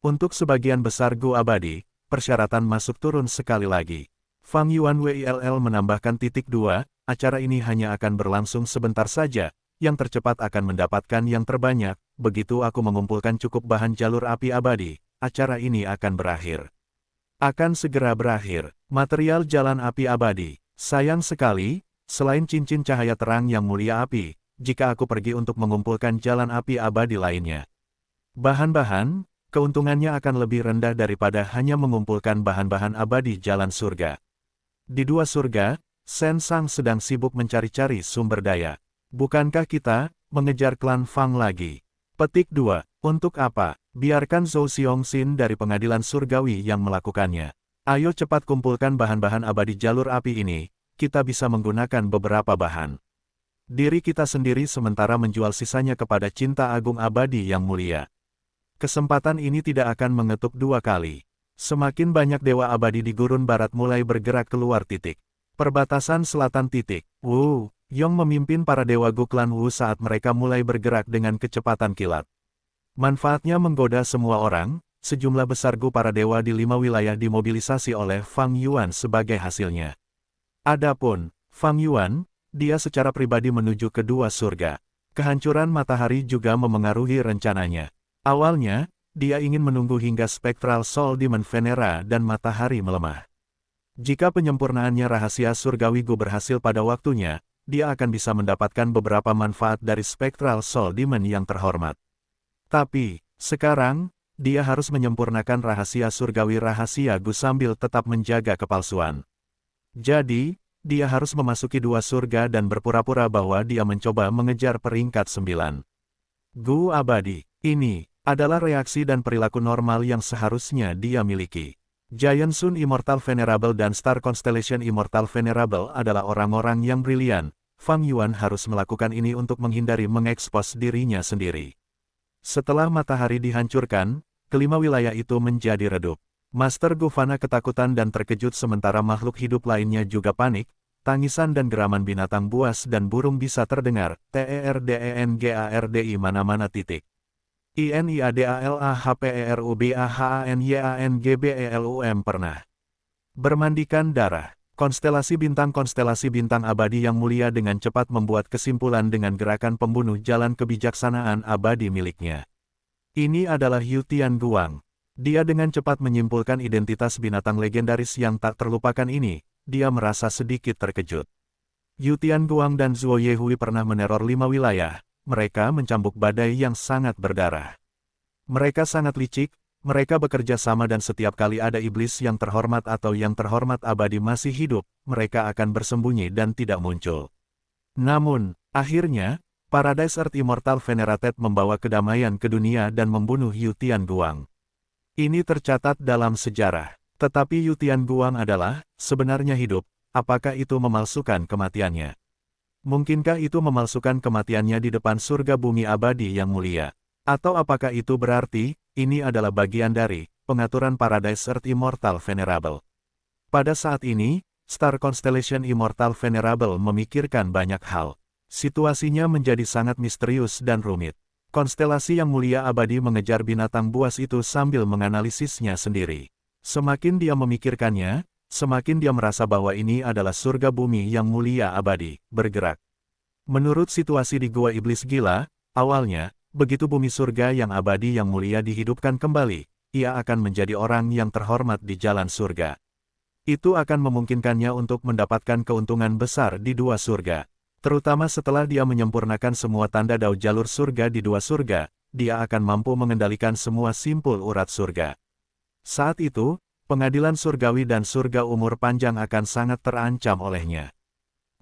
Untuk sebagian besar Gu abadi, persyaratan masuk turun sekali lagi. Fang Yuan WILL menambahkan titik 2, acara ini hanya akan berlangsung sebentar saja, yang tercepat akan mendapatkan yang terbanyak, begitu aku mengumpulkan cukup bahan jalur api abadi, acara ini akan berakhir. Akan segera berakhir. Material jalan api abadi. Sayang sekali, selain cincin cahaya terang yang mulia api, jika aku pergi untuk mengumpulkan jalan api abadi lainnya. Bahan-bahan, keuntungannya akan lebih rendah daripada hanya mengumpulkan bahan-bahan abadi jalan surga. Di 2 surga, Shen Sang sedang sibuk mencari-cari sumber daya. Bukankah kita mengejar klan Fang lagi? Petik 2. Untuk apa? Biarkan Zhou Xiongxin dari pengadilan surgawi yang melakukannya. Ayo cepat kumpulkan bahan-bahan abadi jalur api ini, kita bisa menggunakan beberapa bahan. Diri kita sendiri sementara menjual sisanya kepada Cinta Agung Abadi yang mulia. Kesempatan ini tidak akan mengetuk 2 kali. Semakin banyak dewa abadi di gurun barat mulai bergerak keluar titik. Perbatasan selatan titik. Wu Yong memimpin para dewa Gu klan Wu saat mereka mulai bergerak dengan kecepatan kilat. Manfaatnya menggoda semua orang, sejumlah besar Gu para dewa di 5 wilayah dimobilisasi oleh Fang Yuan sebagai hasilnya. Adapun Fang Yuan, dia secara pribadi menuju ke 2 surga. Kehancuran matahari juga memengaruhi rencananya. Awalnya, dia ingin menunggu hingga Spectral Soul Demon Venera dan matahari melemah. Jika penyempurnaannya rahasia surgawi Gu berhasil pada waktunya, dia akan bisa mendapatkan beberapa manfaat dari Spectral Soul Demon yang terhormat. Tapi, sekarang, dia harus menyempurnakan rahasia surgawi rahasia Gu sambil tetap menjaga kepalsuan. Jadi, dia harus memasuki 2 surga dan berpura-pura bahwa dia mencoba mengejar peringkat 9. Gu abadi, ini adalah reaksi dan perilaku normal yang seharusnya dia miliki. Giant Sun Immortal Venerable dan Star Constellation Immortal Venerable adalah orang-orang yang brilian. Fang Yuan harus melakukan ini untuk menghindari mengekspos dirinya sendiri. Setelah matahari dihancurkan, kelima wilayah itu menjadi redup. Master Gu Fana ketakutan dan terkejut sementara makhluk hidup lainnya juga panik. Tangisan dan geraman binatang buas dan burung bisa terdengar. TERDENGARDI mana-mana titik. INIADALAHPERUBAHANYANGBELUM pernah bermandikan darah. Konstelasi bintang abadi yang mulia dengan cepat membuat kesimpulan dengan gerakan pembunuh jalan kebijaksanaan abadi miliknya. Ini adalah Yu Tianguang. Dia dengan cepat menyimpulkan identitas binatang legendaris yang tak terlupakan ini. Dia merasa sedikit terkejut. Yu Tianguang dan Zuo Yehui pernah meneror 5 wilayah. Mereka mencambuk badai yang sangat berdarah. Mereka sangat licik, mereka bekerja sama dan setiap kali ada iblis yang terhormat atau yang terhormat abadi masih hidup, mereka akan bersembunyi dan tidak muncul. Namun, akhirnya, Paradise Earth Immortal Venerated membawa kedamaian ke dunia dan membunuh Yu Tianguang. Ini tercatat dalam sejarah, tetapi Yu Tianguang adalah sebenarnya hidup. Apakah itu memalsukan kematiannya? Mungkinkah itu memalsukan kematiannya di depan surga bumi abadi yang mulia? Atau apakah itu berarti, ini adalah bagian dari pengaturan Paradise Earth Immortal Venerable? Pada saat ini, Star Constellation Immortal Venerable memikirkan banyak hal. Situasinya menjadi sangat misterius dan rumit. Konstelasi yang mulia abadi mengejar binatang buas itu sambil menganalisisnya sendiri. Semakin dia memikirkannya, semakin dia merasa bahwa ini adalah surga bumi yang mulia abadi, bergerak. Menurut situasi di Gua Iblis Gila, awalnya, begitu bumi surga yang abadi yang mulia dihidupkan kembali, ia akan menjadi orang yang terhormat di jalan surga. Itu akan memungkinkannya untuk mendapatkan keuntungan besar di 2 surga. Terutama setelah dia menyempurnakan semua tanda dao jalur surga di 2 surga, dia akan mampu mengendalikan semua simpul urat surga. Saat itu, pengadilan surgawi dan surga umur panjang akan sangat terancam olehnya.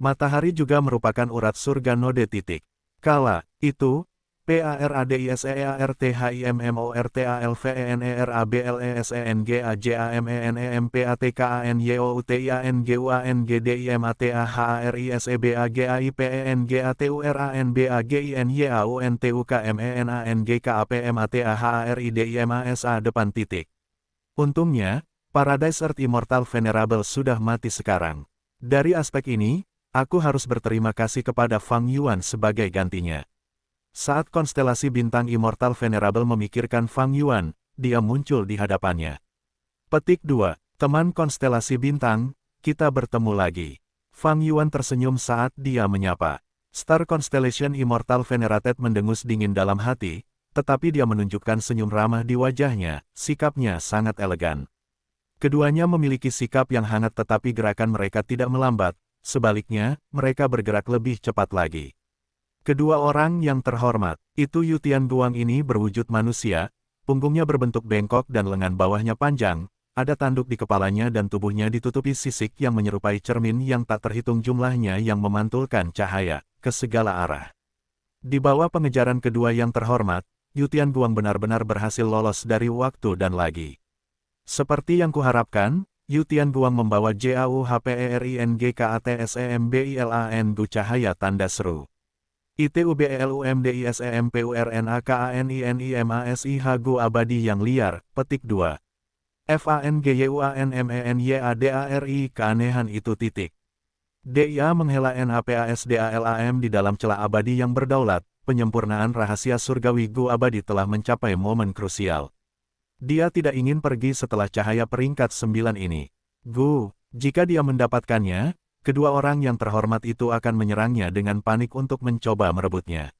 Matahari juga merupakan urat surga node titik. Kala itu, PARADISEARTHIMMORTALFENERABLESENGAJAMENPATKANYOUTIANGUANGDIMATEAHARISBAGIANGEAUANGGAANGEAANGEAANGEAANGEAANGGAIPENGGATEURANBAGIANYEAUNTUKMENRABL sudah mati sekarang. Untungnya, Paradise Earth Immortal Venerable sudah mati sekarang. Dari aspek ini, aku harus berterima kasih kepada Fang Yuan sebagai gantinya. Saat konstelasi bintang Immortal Venerable memikirkan Fang Yuan, dia muncul di hadapannya. Petik 2. Teman konstelasi bintang, kita bertemu lagi. Fang Yuan tersenyum saat dia menyapa. Star Constellation Immortal Venerated mendengus dingin dalam hati, tetapi dia menunjukkan senyum ramah di wajahnya, sikapnya sangat elegan. Keduanya memiliki sikap yang hangat tetapi gerakan mereka tidak melambat, sebaliknya, mereka bergerak lebih cepat lagi. Kedua orang yang terhormat, itu Yu Tianguang ini berwujud manusia, punggungnya berbentuk bengkok dan lengan bawahnya panjang, ada tanduk di kepalanya dan tubuhnya ditutupi sisik yang menyerupai cermin yang tak terhitung jumlahnya yang memantulkan cahaya ke segala arah. Di bawah pengejaran kedua yang terhormat, Yu Tianguang benar-benar berhasil lolos dari waktu dan lagi. Seperti yang kuharapkan, Yu Tianguang membawa JAUHPERINGKATSEMBILAN Gu cahaya tanda seru. ITUBLUMDISEMPURNAKANINIMASIH Gu abadi yang liar, petik 2. FANGYUANMENYADARI keanehan itu titik. DIA menghela NAPASDALAM di dalam celah abadi yang berdaulat, penyempurnaan rahasia surgawi Gu abadi telah mencapai momen krusial. Dia tidak ingin pergi setelah cahaya peringkat 9 ini. Gu, jika dia mendapatkannya, kedua orang yang terhormat itu akan menyerangnya dengan panik untuk mencoba merebutnya.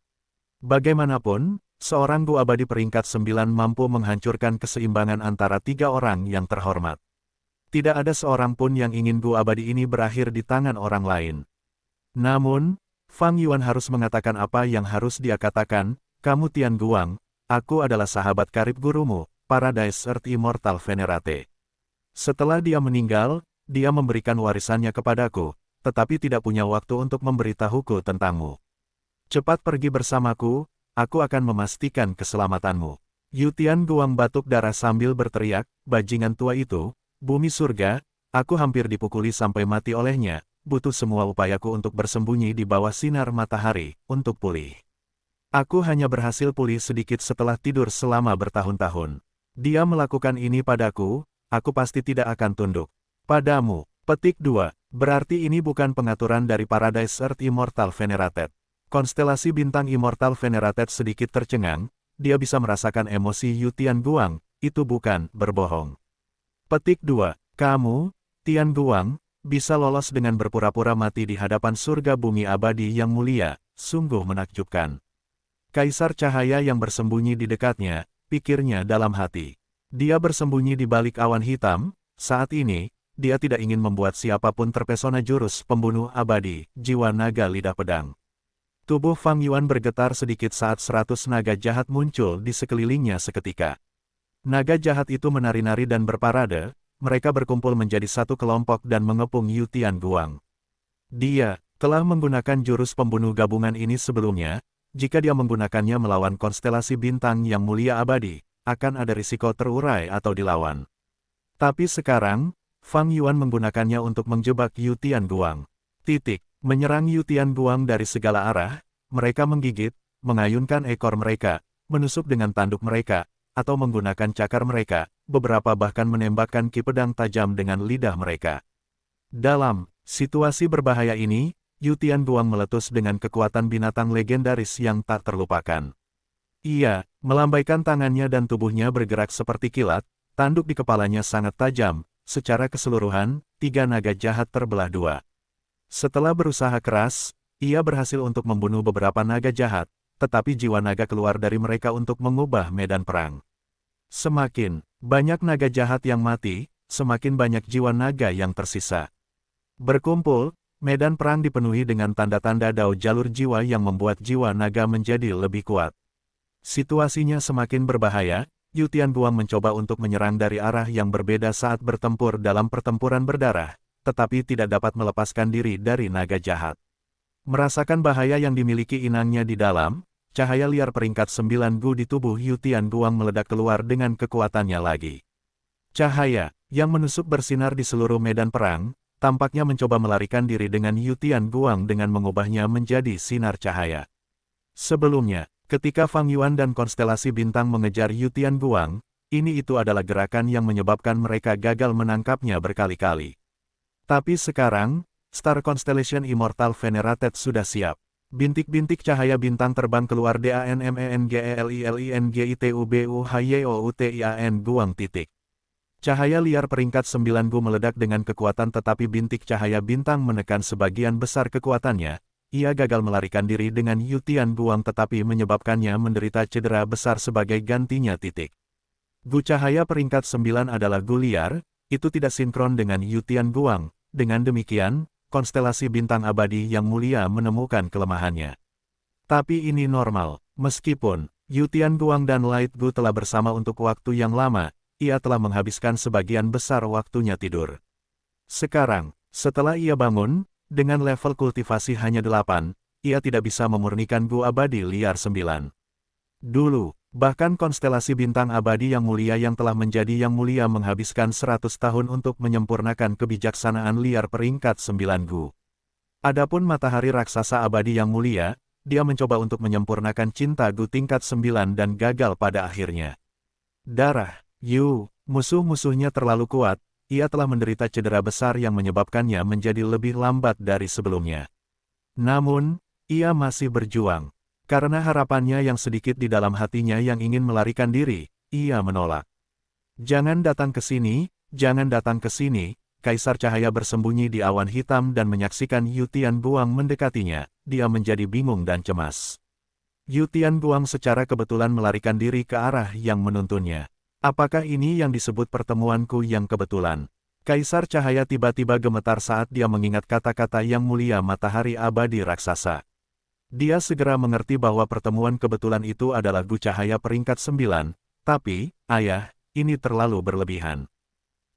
Bagaimanapun, Seorang Gu abadi peringkat 9 mampu menghancurkan keseimbangan antara 3 orang yang terhormat. Tidak ada seorang pun yang ingin Gu abadi ini berakhir di tangan orang lain. Namun, Fang Yuan harus mengatakan apa yang harus dia katakan. Kamu Tian Guang, aku adalah sahabat karib gurumu, Paradise Earth Immortal Venerate. Setelah dia meninggal, dia memberikan warisannya kepadaku, tetapi tidak punya waktu untuk memberitahuku tentangmu. Cepat pergi bersamaku, aku akan memastikan keselamatanmu. Yu Tian Guang batuk darah sambil berteriak, bajingan tua itu, bumi surga, aku hampir dipukuli sampai mati olehnya, butuh semua upayaku untuk bersembunyi di bawah sinar matahari, untuk pulih. Aku hanya berhasil pulih sedikit setelah tidur selama bertahun-tahun. Dia melakukan ini padaku, aku pasti tidak akan tunduk. Padamu, petik 2, berarti ini bukan pengaturan dari Paradise Earth Immortal Venerated. Konstelasi bintang Immortal Venerated sedikit tercengang, dia bisa merasakan emosi Yu Tian Guang, itu bukan berbohong. Petik 2, kamu, Tian Guang, bisa lolos dengan berpura-pura mati di hadapan surga bumi abadi yang mulia, sungguh menakjubkan. Kaisar Cahaya yang bersembunyi di dekatnya, pikirnya dalam hati. Dia bersembunyi di balik awan hitam, saat ini, dia tidak ingin membuat siapapun terpesona jurus pembunuh abadi, jiwa naga lidah pedang. Tubuh Fang Yuan bergetar sedikit saat 100 naga jahat muncul di sekelilingnya seketika. Naga jahat itu menari-nari dan berparade, mereka berkumpul menjadi satu kelompok dan mengepung Yu Tian Guang. Dia telah menggunakan jurus pembunuh gabungan ini sebelumnya. Jika dia menggunakannya melawan konstelasi bintang yang mulia abadi, akan ada risiko terurai atau dilawan. Tapi sekarang, Fang Yuan menggunakannya untuk menjebak Yu Tian Guang. Menyerang Yu Tian Guang dari segala arah, mereka menggigit, mengayunkan ekor mereka, menusuk dengan tanduk mereka, atau menggunakan cakar mereka, beberapa bahkan menembakkan ki pedang tajam dengan lidah mereka. Dalam situasi berbahaya ini, Yu Tian Guang meletus dengan kekuatan binatang legendaris yang tak terlupakan. Ia melambaikan tangannya dan tubuhnya bergerak seperti kilat, tanduk di kepalanya sangat tajam, secara keseluruhan, 3 naga jahat terbelah 2. Setelah berusaha keras, ia berhasil untuk membunuh beberapa naga jahat, tetapi jiwa naga keluar dari mereka untuk mengubah medan perang. Semakin banyak naga jahat yang mati, semakin banyak jiwa naga yang tersisa. Berkumpul, medan perang dipenuhi dengan tanda-tanda dao jalur jiwa yang membuat jiwa naga menjadi lebih kuat. Situasinya semakin berbahaya, Yu Tian Guang mencoba untuk menyerang dari arah yang berbeda saat bertempur dalam pertempuran berdarah, tetapi tidak dapat melepaskan diri dari naga jahat. Merasakan bahaya yang dimiliki inangnya di dalam, cahaya liar peringkat 9 Gu di tubuh Yu Tian Guang meledak keluar dengan kekuatannya lagi. Cahaya yang menusuk bersinar di seluruh medan perang, tampaknya mencoba melarikan diri dengan Yu Tian Guang dengan mengubahnya menjadi sinar cahaya. Sebelumnya, ketika Fang Yuan dan konstelasi bintang mengejar Yu Tian Guang, itu adalah gerakan yang menyebabkan mereka gagal menangkapnya berkali-kali. Tapi sekarang, Star Constellation Immortal Venerated sudah siap. Bintik-bintik cahaya bintang terbang keluar DANMENGELILINGITUBUHYOUTIAN Guang titik. Cahaya liar peringkat 9 Gu meledak dengan kekuatan tetapi bintik cahaya bintang menekan sebagian besar kekuatannya. Ia gagal melarikan diri dengan Yu Tian Guang tetapi menyebabkannya menderita cedera besar sebagai gantinya titik. Gu cahaya peringkat 9 adalah Gu liar, itu tidak sinkron dengan Yu Tian Guang. Dengan demikian, konstelasi bintang abadi yang mulia menemukan kelemahannya. Tapi ini normal, meskipun Yu Tian Guang dan Light Gu telah bersama untuk waktu yang lama, ia telah menghabiskan sebagian besar waktunya tidur. Sekarang, setelah ia bangun, dengan level kultivasi hanya 8, ia tidak bisa memurnikan Gu abadi liar 9. Dulu, bahkan konstelasi bintang abadi yang mulia yang telah menjadi yang mulia menghabiskan 100 tahun untuk menyempurnakan kebijaksanaan liar peringkat 9 Gu. Adapun matahari raksasa abadi yang mulia, dia mencoba untuk menyempurnakan cinta Gu tingkat 9 dan gagal pada akhirnya. Darah Yu, musuh-musuhnya terlalu kuat, ia telah menderita cedera besar yang menyebabkannya menjadi lebih lambat dari sebelumnya. Namun, ia masih berjuang. Karena harapannya yang sedikit di dalam hatinya yang ingin melarikan diri, ia menolak. Jangan datang ke sini, jangan datang ke sini, Kaisar Cahaya bersembunyi di awan hitam dan menyaksikan Yu Tian Guang mendekatinya, dia menjadi bingung dan cemas. Yu Tianguang secara kebetulan melarikan diri ke arah yang menuntunnya. Apakah ini yang disebut pertemuanku yang kebetulan? Kaisar Cahaya tiba-tiba gemetar saat dia mengingat kata-kata yang mulia matahari abadi raksasa. Dia segera mengerti bahwa pertemuan kebetulan itu adalah Gu Cahaya peringkat 9, tapi, ayah, ini terlalu berlebihan.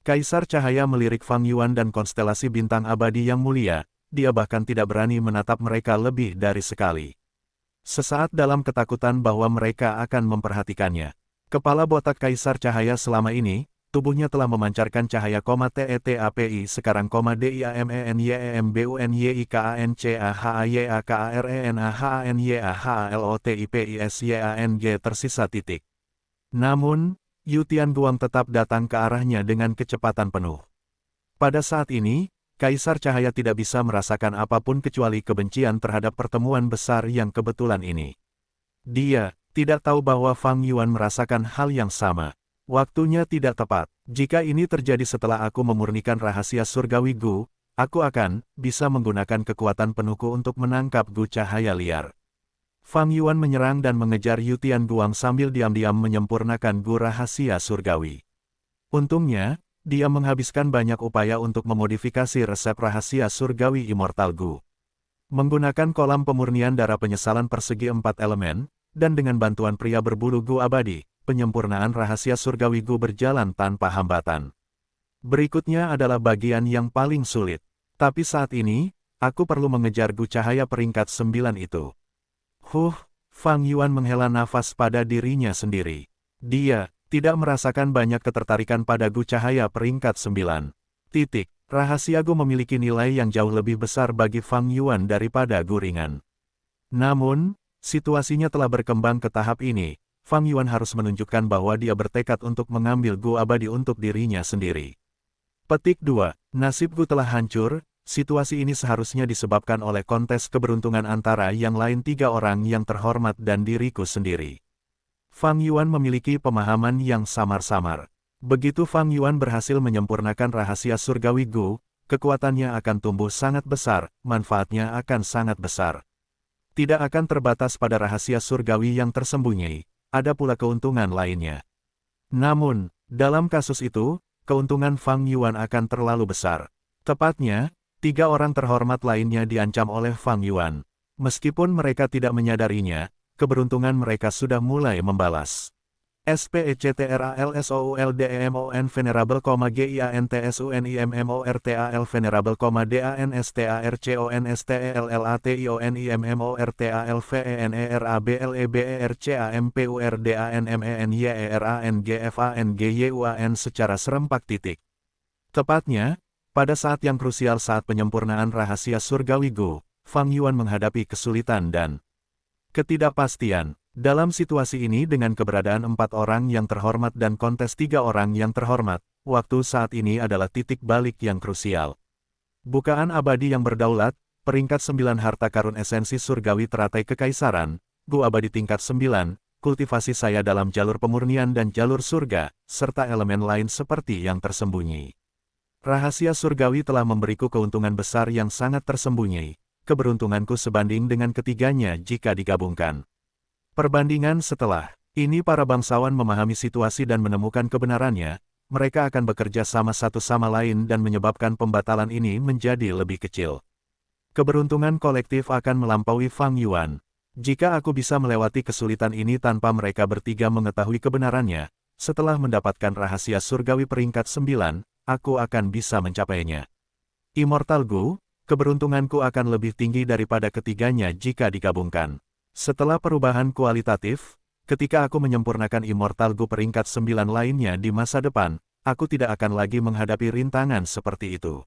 Kaisar Cahaya melirik Fang Yuan dan konstelasi bintang abadi yang mulia, dia bahkan tidak berani menatap mereka lebih dari sekali. Sesaat dalam ketakutan bahwa mereka akan memperhatikannya. Kepala botak Kaisar Cahaya selama ini, tubuhnya telah memancarkan cahaya TETAPI sekarang DIAMENYEMBUNYIKANCAHAYAKARENAHANYAHALOTIPISYANG tersisa titik. Namun, Yu Tianguang tetap datang ke arahnya dengan kecepatan penuh. Pada saat ini, Kaisar Cahaya tidak bisa merasakan apapun kecuali kebencian terhadap pertemuan besar yang kebetulan ini. Dia tidak tahu bahwa Fang Yuan merasakan hal yang sama. Waktunya tidak tepat. Jika ini terjadi setelah aku memurnikan rahasia surgawi Gu, aku akan bisa menggunakan kekuatan penuhku untuk menangkap Gu Cahaya liar. Fang Yuan menyerang dan mengejar Yu Tianguang sambil diam-diam menyempurnakan Gu rahasia surgawi. Untungnya, dia menghabiskan banyak upaya untuk memodifikasi resep rahasia surgawi Immortal Gu. Menggunakan kolam pemurnian darah penyesalan persegi 4 elemen, dan dengan bantuan pria berbulu Gu abadi, penyempurnaan rahasia surgawi Gu berjalan tanpa hambatan. Berikutnya adalah bagian yang paling sulit. Tapi saat ini, aku perlu mengejar Gu Cahaya peringkat 9 itu. Fang Yuan menghela nafas pada dirinya sendiri. Dia tidak merasakan banyak ketertarikan pada Gu Cahaya peringkat 9. Rahasia Gu memiliki nilai yang jauh lebih besar bagi Fang Yuan daripada Gu ringan. Namun, situasinya telah berkembang ke tahap ini. Fang Yuan harus menunjukkan bahwa dia bertekad untuk mengambil Gu abadi untuk dirinya sendiri. Petik 2. Nasib Gu telah hancur. Situasi ini seharusnya disebabkan oleh kontes keberuntungan antara yang lain 3 orang yang terhormat dan diriku sendiri. Fang Yuan memiliki pemahaman yang samar-samar. Begitu Fang Yuan berhasil menyempurnakan rahasia surgawi Gu, kekuatannya akan tumbuh sangat besar, manfaatnya akan sangat besar. Tidak akan terbatas pada rahasia surgawi yang tersembunyi, ada pula keuntungan lainnya. Namun, dalam kasus itu, keuntungan Fang Yuan akan terlalu besar. Tepatnya, 3 orang terhormat lainnya diancam oleh Fang Yuan. Meskipun mereka tidak menyadarinya, keberuntungan mereka sudah mulai membalas. SPECTRALSOULDEMON Venerable, GIANTSUNIMMORTAL Venerable, DANSTARCONSTELLATIONIMMORTAL VENERABLEBERCAMPURDANMENYERANGFANGYUAN secara serempak. Tepatnya, pada saat yang krusial saat penyempurnaan rahasia surgawi Gu, Fang Yuan menghadapi kesulitan dan ketidakpastian. Dalam situasi ini dengan keberadaan 4 orang yang terhormat dan kontes 3 orang yang terhormat, waktu saat ini adalah titik balik yang krusial. Bukaan abadi yang berdaulat, peringkat 9 harta karun esensi surgawi teratai kekaisaran, Gu abadi tingkat 9, kultivasi saya dalam jalur pemurnian dan jalur surga, serta elemen lain seperti yang tersembunyi. Rahasia surgawi telah memberiku keuntungan besar yang sangat tersembunyi. Keberuntunganku sebanding dengan ketiganya jika digabungkan. Perbandingan setelah ini para bangsawan memahami situasi dan menemukan kebenarannya, mereka akan bekerja sama satu sama lain dan menyebabkan pembatalan ini menjadi lebih kecil. Keberuntungan kolektif akan melampaui Fang Yuan. Jika aku bisa melewati kesulitan ini tanpa mereka bertiga mengetahui kebenarannya, setelah mendapatkan rahasia surgawi peringkat 9, aku akan bisa mencapainya. Immortal Gu, keberuntunganku akan lebih tinggi daripada ketiganya jika digabungkan. Setelah perubahan kualitatif, ketika aku menyempurnakan Immortal Gu peringkat 9 lainnya di masa depan, aku tidak akan lagi menghadapi rintangan seperti itu.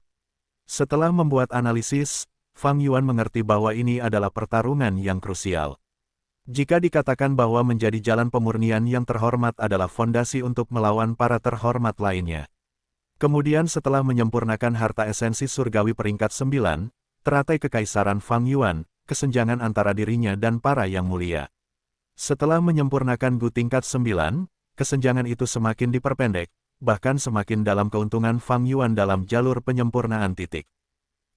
Setelah membuat analisis, Fang Yuan mengerti bahwa ini adalah pertarungan yang krusial. Jika dikatakan bahwa menjadi jalan pemurnian yang terhormat adalah fondasi untuk melawan para terhormat lainnya. Kemudian setelah menyempurnakan harta esensi surgawi peringkat 9, teratai kekaisaran Fang Yuan, kesenjangan antara dirinya dan para yang mulia. Setelah menyempurnakan Gu tingkat 9, kesenjangan itu semakin diperpendek, bahkan semakin dalam keuntungan Fang Yuan dalam jalur penyempurnaan.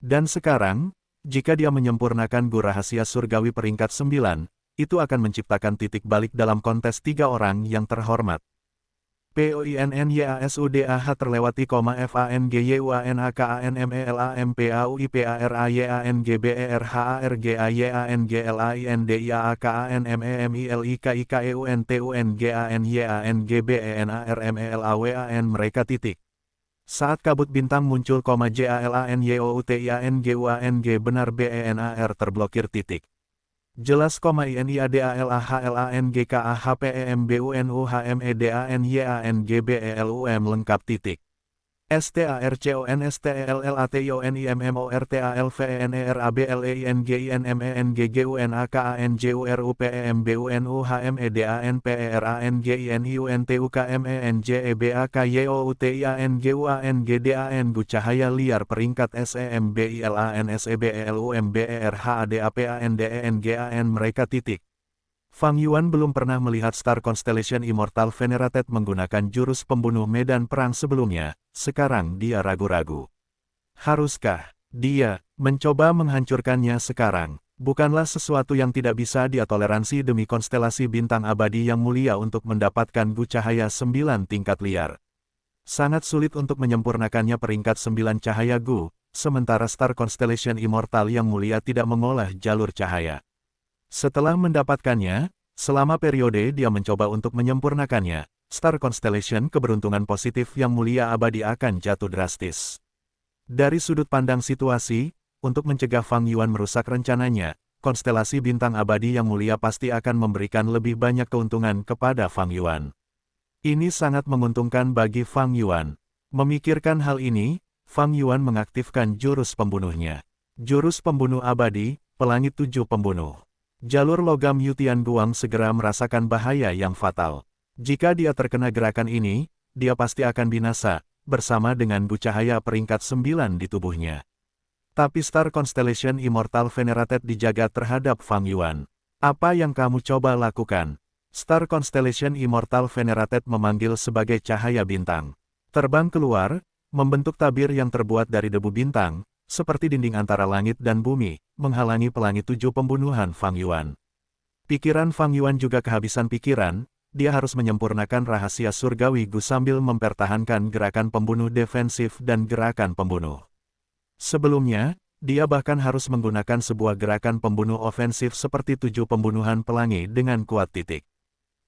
Dan sekarang, jika dia menyempurnakan Gu rahasia surgawi peringkat 9, itu akan menciptakan titik balik dalam kontes 3 orang yang terhormat. POINNYASUDAH terlewati, FANGYUANHKANMELAMPAUIPARAYANGALINDIAKANMEMILIKAIKEUNTUNGANYANGBENARMELAWEN mereka titik. Saat kabut bintang muncul, JALANYOUTIANGUANG benar BENAR terblokir titik. Jelas, INIADALHLANGKAHPMBUNUHMEDANYANGBELUM lengkap titik. STARCONSTELASIBINTANG cahaya liar peringkat SEMBILANSEBELUMBERHADAPANDENGAN mereka titik. Fang Yuan belum pernah melihat Star Constellation Immortal Venerated menggunakan jurus pembunuh medan perang sebelumnya, sekarang dia ragu-ragu. Haruskah dia mencoba menghancurkannya sekarang? Bukanlah sesuatu yang tidak bisa dia toleransi demi konstelasi bintang abadi yang mulia untuk mendapatkan Gu cahaya 9 tingkat liar. Sangat sulit untuk menyempurnakannya peringkat 9 cahaya Gu, sementara Star Constellation Immortal yang mulia tidak mengolah jalur cahaya. Setelah mendapatkannya, selama periode dia mencoba untuk menyempurnakannya, Star Constellation keberuntungan positif yang mulia abadi akan jatuh drastis. Dari sudut pandang situasi, untuk mencegah Fang Yuan merusak rencananya, konstelasi bintang abadi yang mulia pasti akan memberikan lebih banyak keuntungan kepada Fang Yuan. Ini sangat menguntungkan bagi Fang Yuan. Memikirkan hal ini, Fang Yuan mengaktifkan jurus pembunuhnya. Jurus pembunuh abadi, Pelangi 7 Pembunuh. Jalur logam Yutian Guang segera merasakan bahaya yang fatal. Jika dia terkena gerakan ini, dia pasti akan binasa, bersama dengan Gu cahaya peringkat 9 di tubuhnya. Tapi Star Constellation Immortal Venerated dijaga terhadap Fang Yuan. Apa yang kamu coba lakukan? Star Constellation Immortal Venerated memanggil sebagai cahaya bintang. Terbang keluar, membentuk tabir yang terbuat dari debu bintang, seperti dinding antara langit dan bumi, menghalangi Pelangi 7 Pembunuhan Fang Yuan. Pikiran Fang Yuan juga kehabisan pikiran, dia harus menyempurnakan rahasia surgawi Gu sambil mempertahankan gerakan pembunuh defensif dan gerakan pembunuh. Sebelumnya, dia bahkan harus menggunakan sebuah gerakan pembunuh ofensif seperti 7 Pembunuhan Pelangi dengan kuat titik.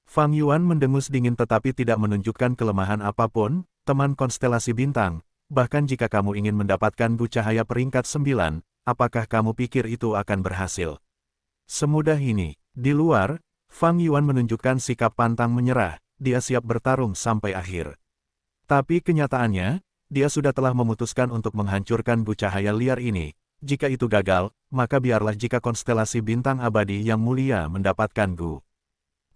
Fang Yuan mendengus dingin tetapi tidak menunjukkan kelemahan apapun, teman konstelasi bintang. Bahkan jika kamu ingin mendapatkan Gu cahaya peringkat 9, apakah kamu pikir itu akan berhasil? Semudah ini. Di luar, Fang Yuan menunjukkan sikap pantang menyerah, dia siap bertarung sampai akhir. Tapi kenyataannya, dia sudah telah memutuskan untuk menghancurkan Gu cahaya liar ini. Jika itu gagal, maka biarlah jika konstelasi bintang abadi yang mulia mendapatkan Gu.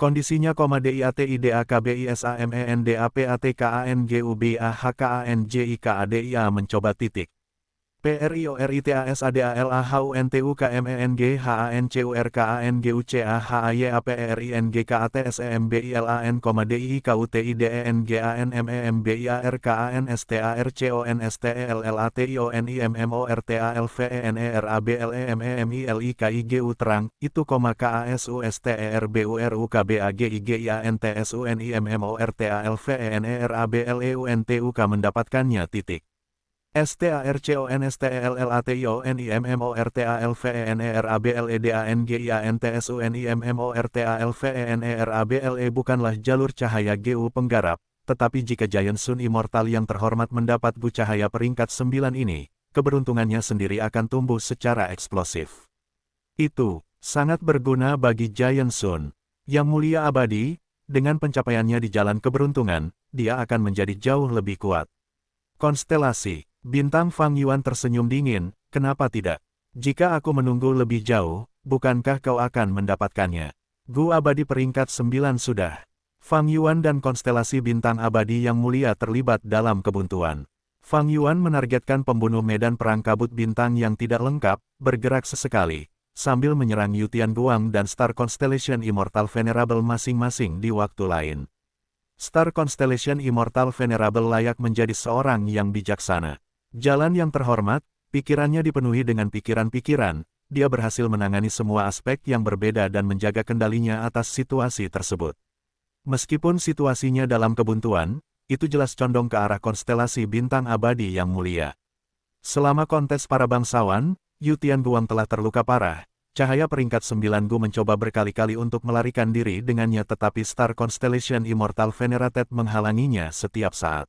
Kondisinya, DIATIDAKBISAMENDAPATKANGUBAHKANJIKADIA mencoba titik. PRIORITASADALHUNTUKMENGHANCURKANGUCAHYAPRINGKATSEMBILAN, DIIKUTIDNGANMEMBIARKANSTARCONSTELATIONIMMORTALFENERABELMEMILIKAIGU terang, itu KASUSTERBURUKBAGIGIANTSUNIMMORTALFENERABELEUNTUK mendapatkannya titik. STARCONSTELLATIONIMMORTALFENERABELEDANGIANTSUNIMMORTALFENERABELE bukanlah jalur cahaya GU penggarap, tetapi jika Giant Sun Immortal yang terhormat mendapat Gu cahaya peringkat 9 ini, keberuntungannya sendiri akan tumbuh secara eksplosif. Itu sangat berguna bagi Giant Sun. Yang mulia abadi, dengan pencapaiannya di jalan keberuntungan, dia akan menjadi jauh lebih kuat. Konstelasi bintang Fang Yuan tersenyum dingin, kenapa tidak? Jika aku menunggu lebih jauh, bukankah kau akan mendapatkannya? Gu abadi peringkat 9 sudah. Fang Yuan dan konstelasi bintang abadi yang mulia terlibat dalam kebuntuan. Fang Yuan menargetkan pembunuh medan perang kabut bintang yang tidak lengkap, bergerak sesekali, sambil menyerang Yutian Guang dan Star Constellation Immortal Venerable masing-masing di waktu lain. Star Constellation Immortal Venerable layak menjadi seorang yang bijaksana. Jalan yang terhormat, pikirannya dipenuhi dengan pikiran-pikiran, dia berhasil menangani semua aspek yang berbeda dan menjaga kendalinya atas situasi tersebut. Meskipun situasinya dalam kebuntuan, itu jelas condong ke arah konstelasi bintang abadi yang mulia. Selama kontes para bangsawan, Yu Tianguang telah terluka parah. Cahaya peringkat 9 Gu mencoba berkali-kali untuk melarikan diri dengannya, tetapi Star Constellation Immortal Venerated menghalanginya setiap saat.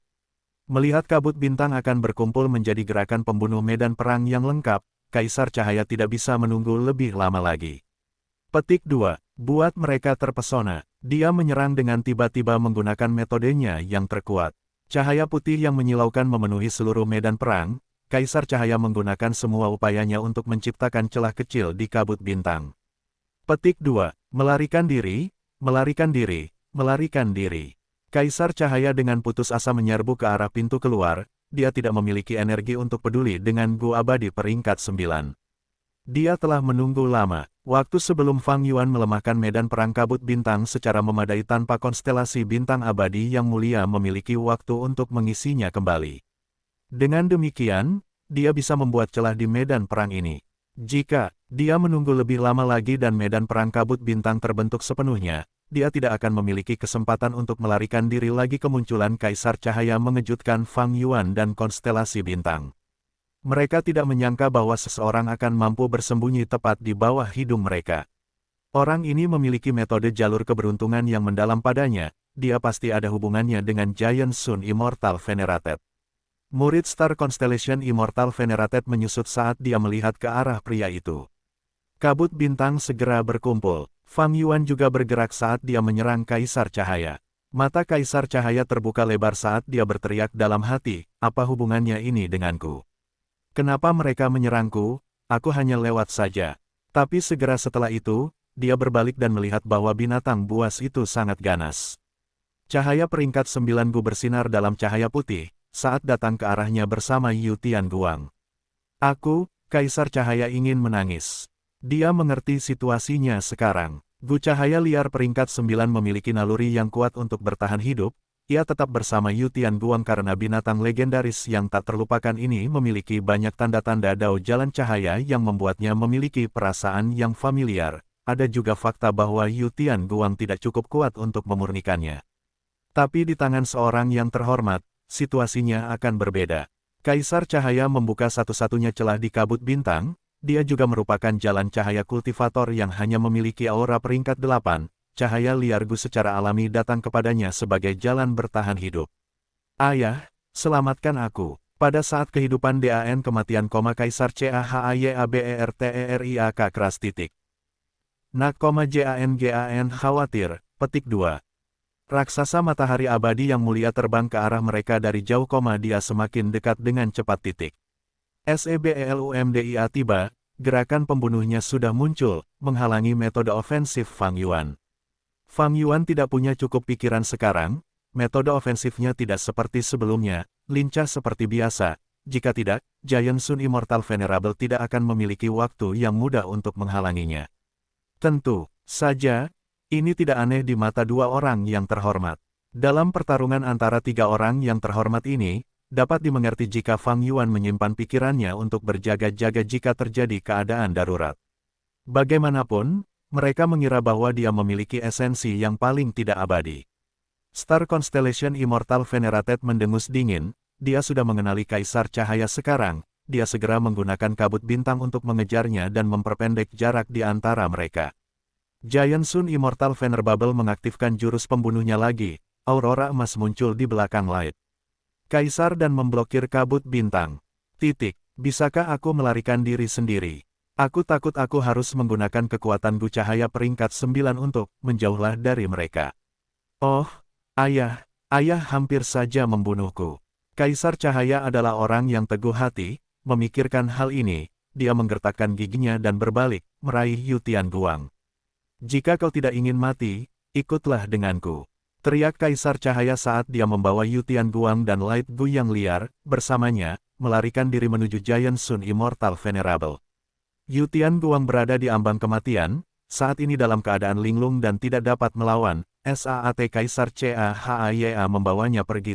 Melihat kabut bintang akan berkumpul menjadi gerakan pembunuh medan perang yang lengkap, Kaisar Cahaya tidak bisa menunggu lebih lama lagi. Petik 2. Buat mereka terpesona, dia menyerang dengan tiba-tiba menggunakan metodenya yang terkuat. Cahaya putih yang menyilaukan memenuhi seluruh medan perang. Kaisar Cahaya menggunakan semua upayanya untuk menciptakan celah kecil di kabut bintang. Petik 2. Melarikan diri, melarikan diri, melarikan diri. Kaisar Cahaya dengan putus asa menyerbu ke arah pintu keluar, dia tidak memiliki energi untuk peduli dengan Gu abadi peringkat 9. Dia telah menunggu lama, waktu sebelum Fang Yuan melemahkan medan perang kabut bintang secara memadai tanpa konstelasi bintang abadi yang mulia memiliki waktu untuk mengisinya kembali. Dengan demikian, dia bisa membuat celah di medan perang ini. Jika dia menunggu lebih lama lagi dan medan perang kabut bintang terbentuk sepenuhnya, dia tidak akan memiliki kesempatan untuk melarikan diri lagi. Kemunculan Kaisar Cahaya mengejutkan Fang Yuan dan konstelasi bintang. Mereka tidak menyangka bahwa seseorang akan mampu bersembunyi tepat di bawah hidung mereka. Orang ini memiliki metode jalur keberuntungan yang mendalam padanya, dia pasti ada hubungannya dengan Giant Sun Immortal Venerated. Murid Star Constellation Immortal Venerated menyusut saat dia melihat ke arah pria itu. Kabut bintang segera berkumpul. Fang Yuan juga bergerak saat dia menyerang Kaisar Cahaya. Mata Kaisar Cahaya terbuka lebar saat dia berteriak dalam hati, apa hubungannya ini denganku? Kenapa mereka menyerangku? Aku hanya lewat saja. Tapi segera setelah itu, dia berbalik dan melihat bahwa binatang buas itu sangat ganas. Cahaya peringkat 9 Gu bersinar dalam cahaya putih, saat datang ke arahnya bersama Yu Tianguang. Aku, Kaisar Cahaya ingin menangis. Dia mengerti situasinya sekarang. Gu Cahaya liar peringkat 9 memiliki naluri yang kuat untuk bertahan hidup. Ia tetap bersama Yu Tianguang karena binatang legendaris yang tak terlupakan ini memiliki banyak tanda-tanda dao jalan cahaya yang membuatnya memiliki perasaan yang familiar. Ada juga fakta bahwa Yu Tianguang tidak cukup kuat untuk memurnikannya. Tapi di tangan seorang yang terhormat, situasinya akan berbeda. Kaisar Cahaya membuka satu-satunya celah di kabut bintang. Dia juga merupakan jalan cahaya kultivator yang hanya memiliki aura peringkat 8. Cahaya liar Gu secara alami datang kepadanya sebagai jalan bertahan hidup. Ayah, selamatkan aku. Pada saat kehidupan dan kematian, Kaisar CAHAYABERTERIAK keras titik. Nak, JANGAN khawatir. Petik 2. Raksasa matahari abadi yang mulia terbang ke arah mereka dari jauh, dia semakin dekat dengan cepat titik. SEBELUMDIA tiba, gerakan pembunuhnya sudah muncul, menghalangi metode ofensif Fang Yuan. Fang Yuan tidak punya cukup pikiran sekarang, metode ofensifnya tidak seperti sebelumnya, lincah seperti biasa. Jika tidak, Giant Sun Immortal Venerable tidak akan memiliki waktu yang mudah untuk menghalanginya. Tentu saja, ini tidak aneh di mata dua orang yang terhormat. Dalam pertarungan antara tiga orang yang terhormat ini, dapat dimengerti jika Fang Yuan menyimpan pikirannya untuk berjaga-jaga jika terjadi keadaan darurat. Bagaimanapun, mereka mengira bahwa dia memiliki esensi yang paling tidak abadi. Star Constellation Immortal Venerated mendengus dingin, dia sudah mengenali Kaisar Cahaya sekarang, dia segera menggunakan kabut bintang untuk mengejarnya dan memperpendek jarak di antara mereka. Giant Sun Immortal Venerable mengaktifkan jurus pembunuhnya lagi, aurora emas muncul di belakang Light Kaisar dan memblokir kabut bintang. Bisakah aku melarikan diri sendiri? Aku takut aku harus menggunakan kekuatan Gu Cahaya peringkat 9 untuk menjauhlah dari mereka. Oh, ayah hampir saja membunuhku. Kaisar Cahaya adalah orang yang teguh hati, memikirkan hal ini, dia menggertakkan giginya dan berbalik, meraih Yu Tianguang. Jika kau tidak ingin mati, ikutlah denganku. Teriak Kaisar Cahaya saat dia membawa Yu Tianguang dan Light Gu yang liar, bersamanya, melarikan diri menuju Giant Sun Immortal Venerable. Yu Tianguang berada di ambang kematian, saat ini dalam keadaan linglung dan tidak dapat melawan, saat Kaisar CAHAYA membawanya pergi.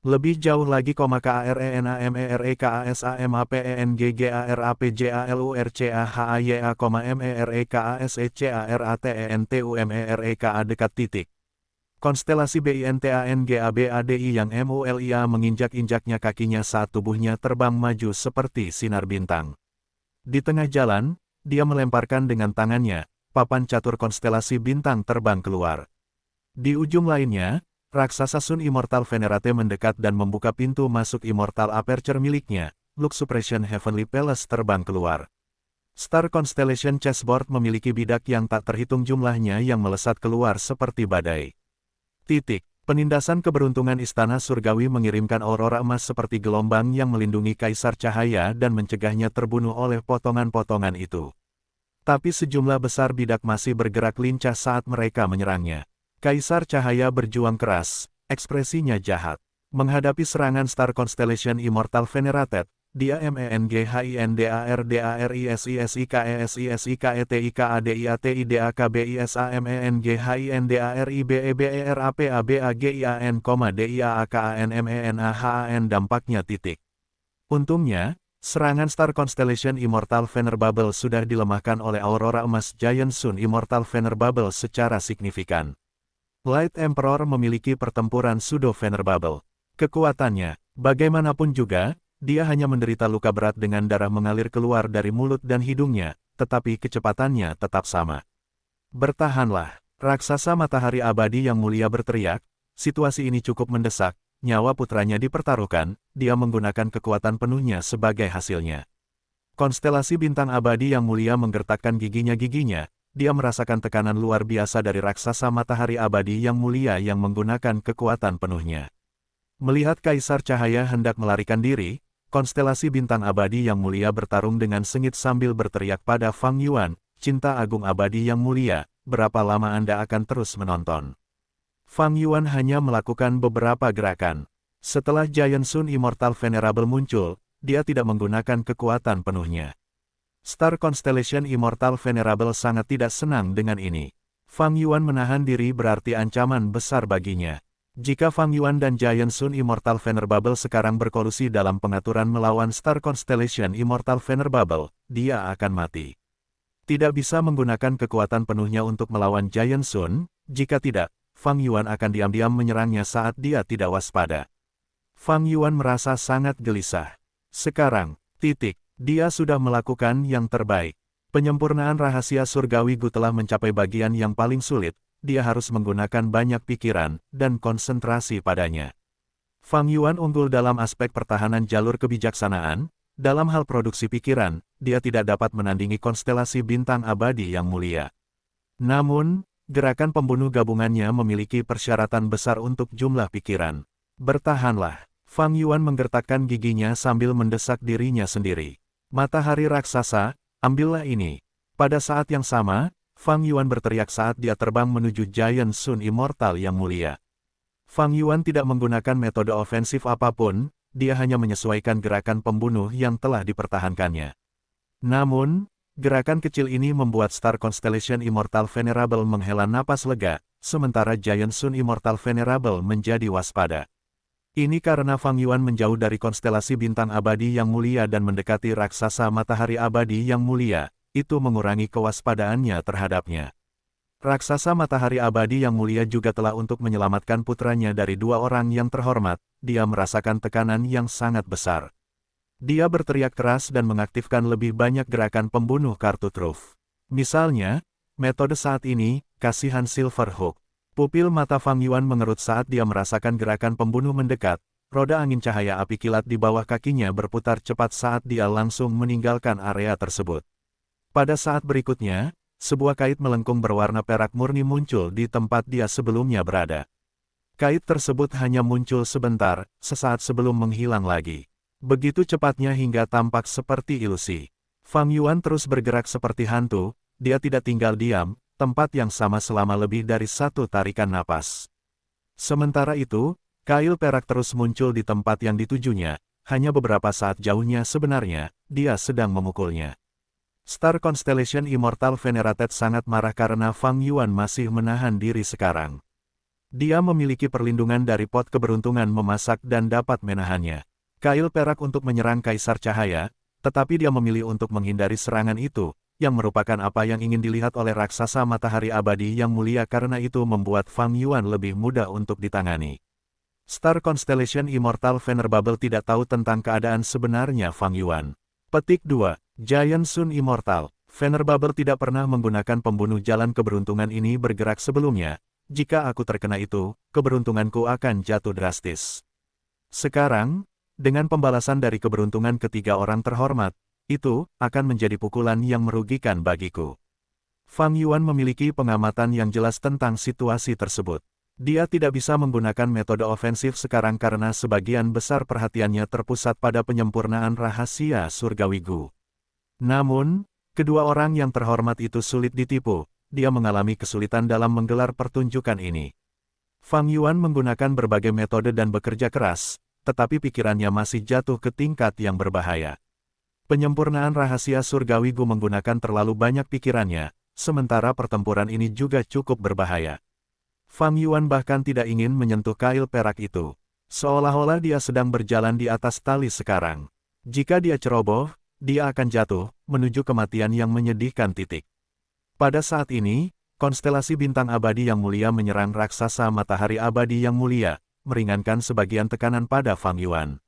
Lebih jauh lagi, KARENAMEREKASAMAPENGGARAPJALURCAHAYEKOMAMEREKASECARATENTUMEREKA dekat titik. Konstelasi BINTANGABADI yang MULIA menginjak-injaknya kakinya saat tubuhnya terbang maju seperti sinar bintang. Di tengah jalan, dia melemparkan dengan tangannya, papan catur konstelasi bintang terbang keluar. Di ujung lainnya, raksasa Sun Immortal Venerate mendekat dan membuka pintu masuk Immortal Aperture miliknya, Luxupration Heavenly Palace terbang keluar. Star Constellation Chessboard memiliki bidak yang tak terhitung jumlahnya yang melesat keluar seperti badai. Penindasan keberuntungan Istana Surgawi mengirimkan aurora emas seperti gelombang yang melindungi Kaisar Cahaya dan mencegahnya terbunuh oleh potongan-potongan itu. Tapi sejumlah besar bidak masih bergerak lincah saat mereka menyerangnya. Kaisar Cahaya berjuang keras, ekspresinya jahat. Menghadapi serangan Star Constellation Immortal Venerated, dia MENGHINDARDARISISIKESIKAETIKADIATIDAKBISAMENGHINDARIBEBERAPABAGIANKOMADIAAKANMENAHAN dampaknya. Untungnya, serangan Star Constellation Immortal Venerable sudah dilemahkan oleh aurora emas Giant Sun Immortal Venerable secara signifikan. Light Emperor memiliki pertempuran Pseudo Venerable. Kekuatannya, bagaimanapun juga, dia hanya menderita luka berat dengan darah mengalir keluar dari mulut dan hidungnya, tetapi kecepatannya tetap sama. Bertahanlah, raksasa matahari abadi yang mulia berteriak, situasi ini cukup mendesak, nyawa putranya dipertaruhkan, dia menggunakan kekuatan penuhnya sebagai hasilnya. Konstelasi bintang abadi yang mulia menggertakkan giginya, dia merasakan tekanan luar biasa dari raksasa matahari abadi yang mulia yang menggunakan kekuatan penuhnya. Melihat Kaisar Cahaya hendak melarikan diri, konstelasi bintang abadi yang mulia bertarung dengan sengit sambil berteriak pada Fang Yuan, cinta agung abadi yang mulia, berapa lama Anda akan terus menonton? Fang Yuan hanya melakukan beberapa gerakan. Setelah Giant Sun Immortal Venerable muncul, dia tidak menggunakan kekuatan penuhnya. Star Constellation Immortal Venerable sangat tidak senang dengan ini. Fang Yuan menahan diri berarti ancaman besar baginya. Jika Fang Yuan dan Giant Sun Immortal Venerable sekarang berkolusi dalam pengaturan melawan Star Constellation Immortal Venerable, dia akan mati. Tidak bisa menggunakan kekuatan penuhnya untuk melawan Giant Sun, jika tidak, Fang Yuan akan diam-diam menyerangnya saat dia tidak waspada. Fang Yuan merasa sangat gelisah. Sekarang, dia sudah melakukan yang terbaik. Penyempurnaan rahasia surgawi Gu telah mencapai bagian yang paling sulit. Dia harus menggunakan banyak pikiran dan konsentrasi padanya. Fang Yuan unggul dalam aspek pertahanan jalur kebijaksanaan, dalam hal produksi pikiran, dia tidak dapat menandingi konstelasi bintang abadi yang mulia. Namun, gerakan pembunuh gabungannya memiliki persyaratan besar untuk jumlah pikiran. Bertahanlah, Fang Yuan menggertakkan giginya sambil mendesak dirinya sendiri. Matahari raksasa, ambillah ini. Pada saat yang sama, Fang Yuan berteriak saat dia terbang menuju Giant Sun Immortal yang mulia. Fang Yuan tidak menggunakan metode ofensif apapun, dia hanya menyesuaikan gerakan pembunuh yang telah dipertahankannya. Namun, gerakan kecil ini membuat Star Constellation Immortal Venerable menghela napas lega, sementara Giant Sun Immortal Venerable menjadi waspada. Ini karena Fang Yuan menjauh dari konstelasi bintang abadi yang mulia dan mendekati raksasa matahari abadi yang mulia. Itu mengurangi kewaspadaannya terhadapnya. Raksasa matahari abadi yang mulia juga telah untuk menyelamatkan putranya dari dua orang yang terhormat, dia merasakan tekanan yang sangat besar. Dia berteriak keras dan mengaktifkan lebih banyak gerakan pembunuh kartu truf. Misalnya, metode saat ini, kasihan Silver Hook. Pupil mata Fang Yuan mengerut saat dia merasakan gerakan pembunuh mendekat, roda angin cahaya api kilat di bawah kakinya berputar cepat saat dia langsung meninggalkan area tersebut. Pada saat berikutnya, sebuah kait melengkung berwarna perak murni muncul di tempat dia sebelumnya berada. Kait tersebut hanya muncul sebentar, sesaat sebelum menghilang lagi. Begitu cepatnya hingga tampak seperti ilusi. Fang Yuan terus bergerak seperti hantu, dia tidak tinggal diam, tempat yang sama selama lebih dari satu tarikan napas. Sementara itu, kail perak terus muncul di tempat yang ditujunya, hanya beberapa saat jauhnya sebenarnya, dia sedang memukulnya. Star Constellation Immortal Venerated sangat marah karena Fang Yuan masih menahan diri sekarang. Dia memiliki perlindungan dari pot keberuntungan memasak dan dapat menahannya. Kail perak untuk menyerang Kaisar Cahaya, tetapi dia memilih untuk menghindari serangan itu, yang merupakan apa yang ingin dilihat oleh raksasa matahari abadi yang mulia karena itu membuat Fang Yuan lebih mudah untuk ditangani. Star Constellation Immortal Venerable tidak tahu tentang keadaan sebenarnya Fang Yuan. Petik 2. Giant Sun Immortal. Venerable tidak pernah menggunakan pembunuh jalan keberuntungan ini bergerak sebelumnya. Jika aku terkena itu, keberuntunganku akan jatuh drastis. Sekarang, dengan pembalasan dari keberuntungan ketiga orang terhormat, itu akan menjadi pukulan yang merugikan bagiku. Fang Yuan memiliki pengamatan yang jelas tentang situasi tersebut. Dia tidak bisa menggunakan metode ofensif sekarang karena sebagian besar perhatiannya terpusat pada penyempurnaan rahasia surgawi Gu. Namun, kedua orang yang terhormat itu sulit ditipu, dia mengalami kesulitan dalam menggelar pertunjukan ini. Fang Yuan menggunakan berbagai metode dan bekerja keras, tetapi pikirannya masih jatuh ke tingkat yang berbahaya. Penyempurnaan rahasia surgawi Gu menggunakan terlalu banyak pikirannya, sementara pertempuran ini juga cukup berbahaya. Fang Yuan bahkan tidak ingin menyentuh kail perak itu. Seolah-olah dia sedang berjalan di atas tali sekarang. Jika dia ceroboh, dia akan jatuh, menuju kematian yang menyedihkan titik. Pada saat ini, konstelasi bintang abadi yang mulia menyerang raksasa matahari abadi yang mulia, meringankan sebagian tekanan pada Fang Yuan.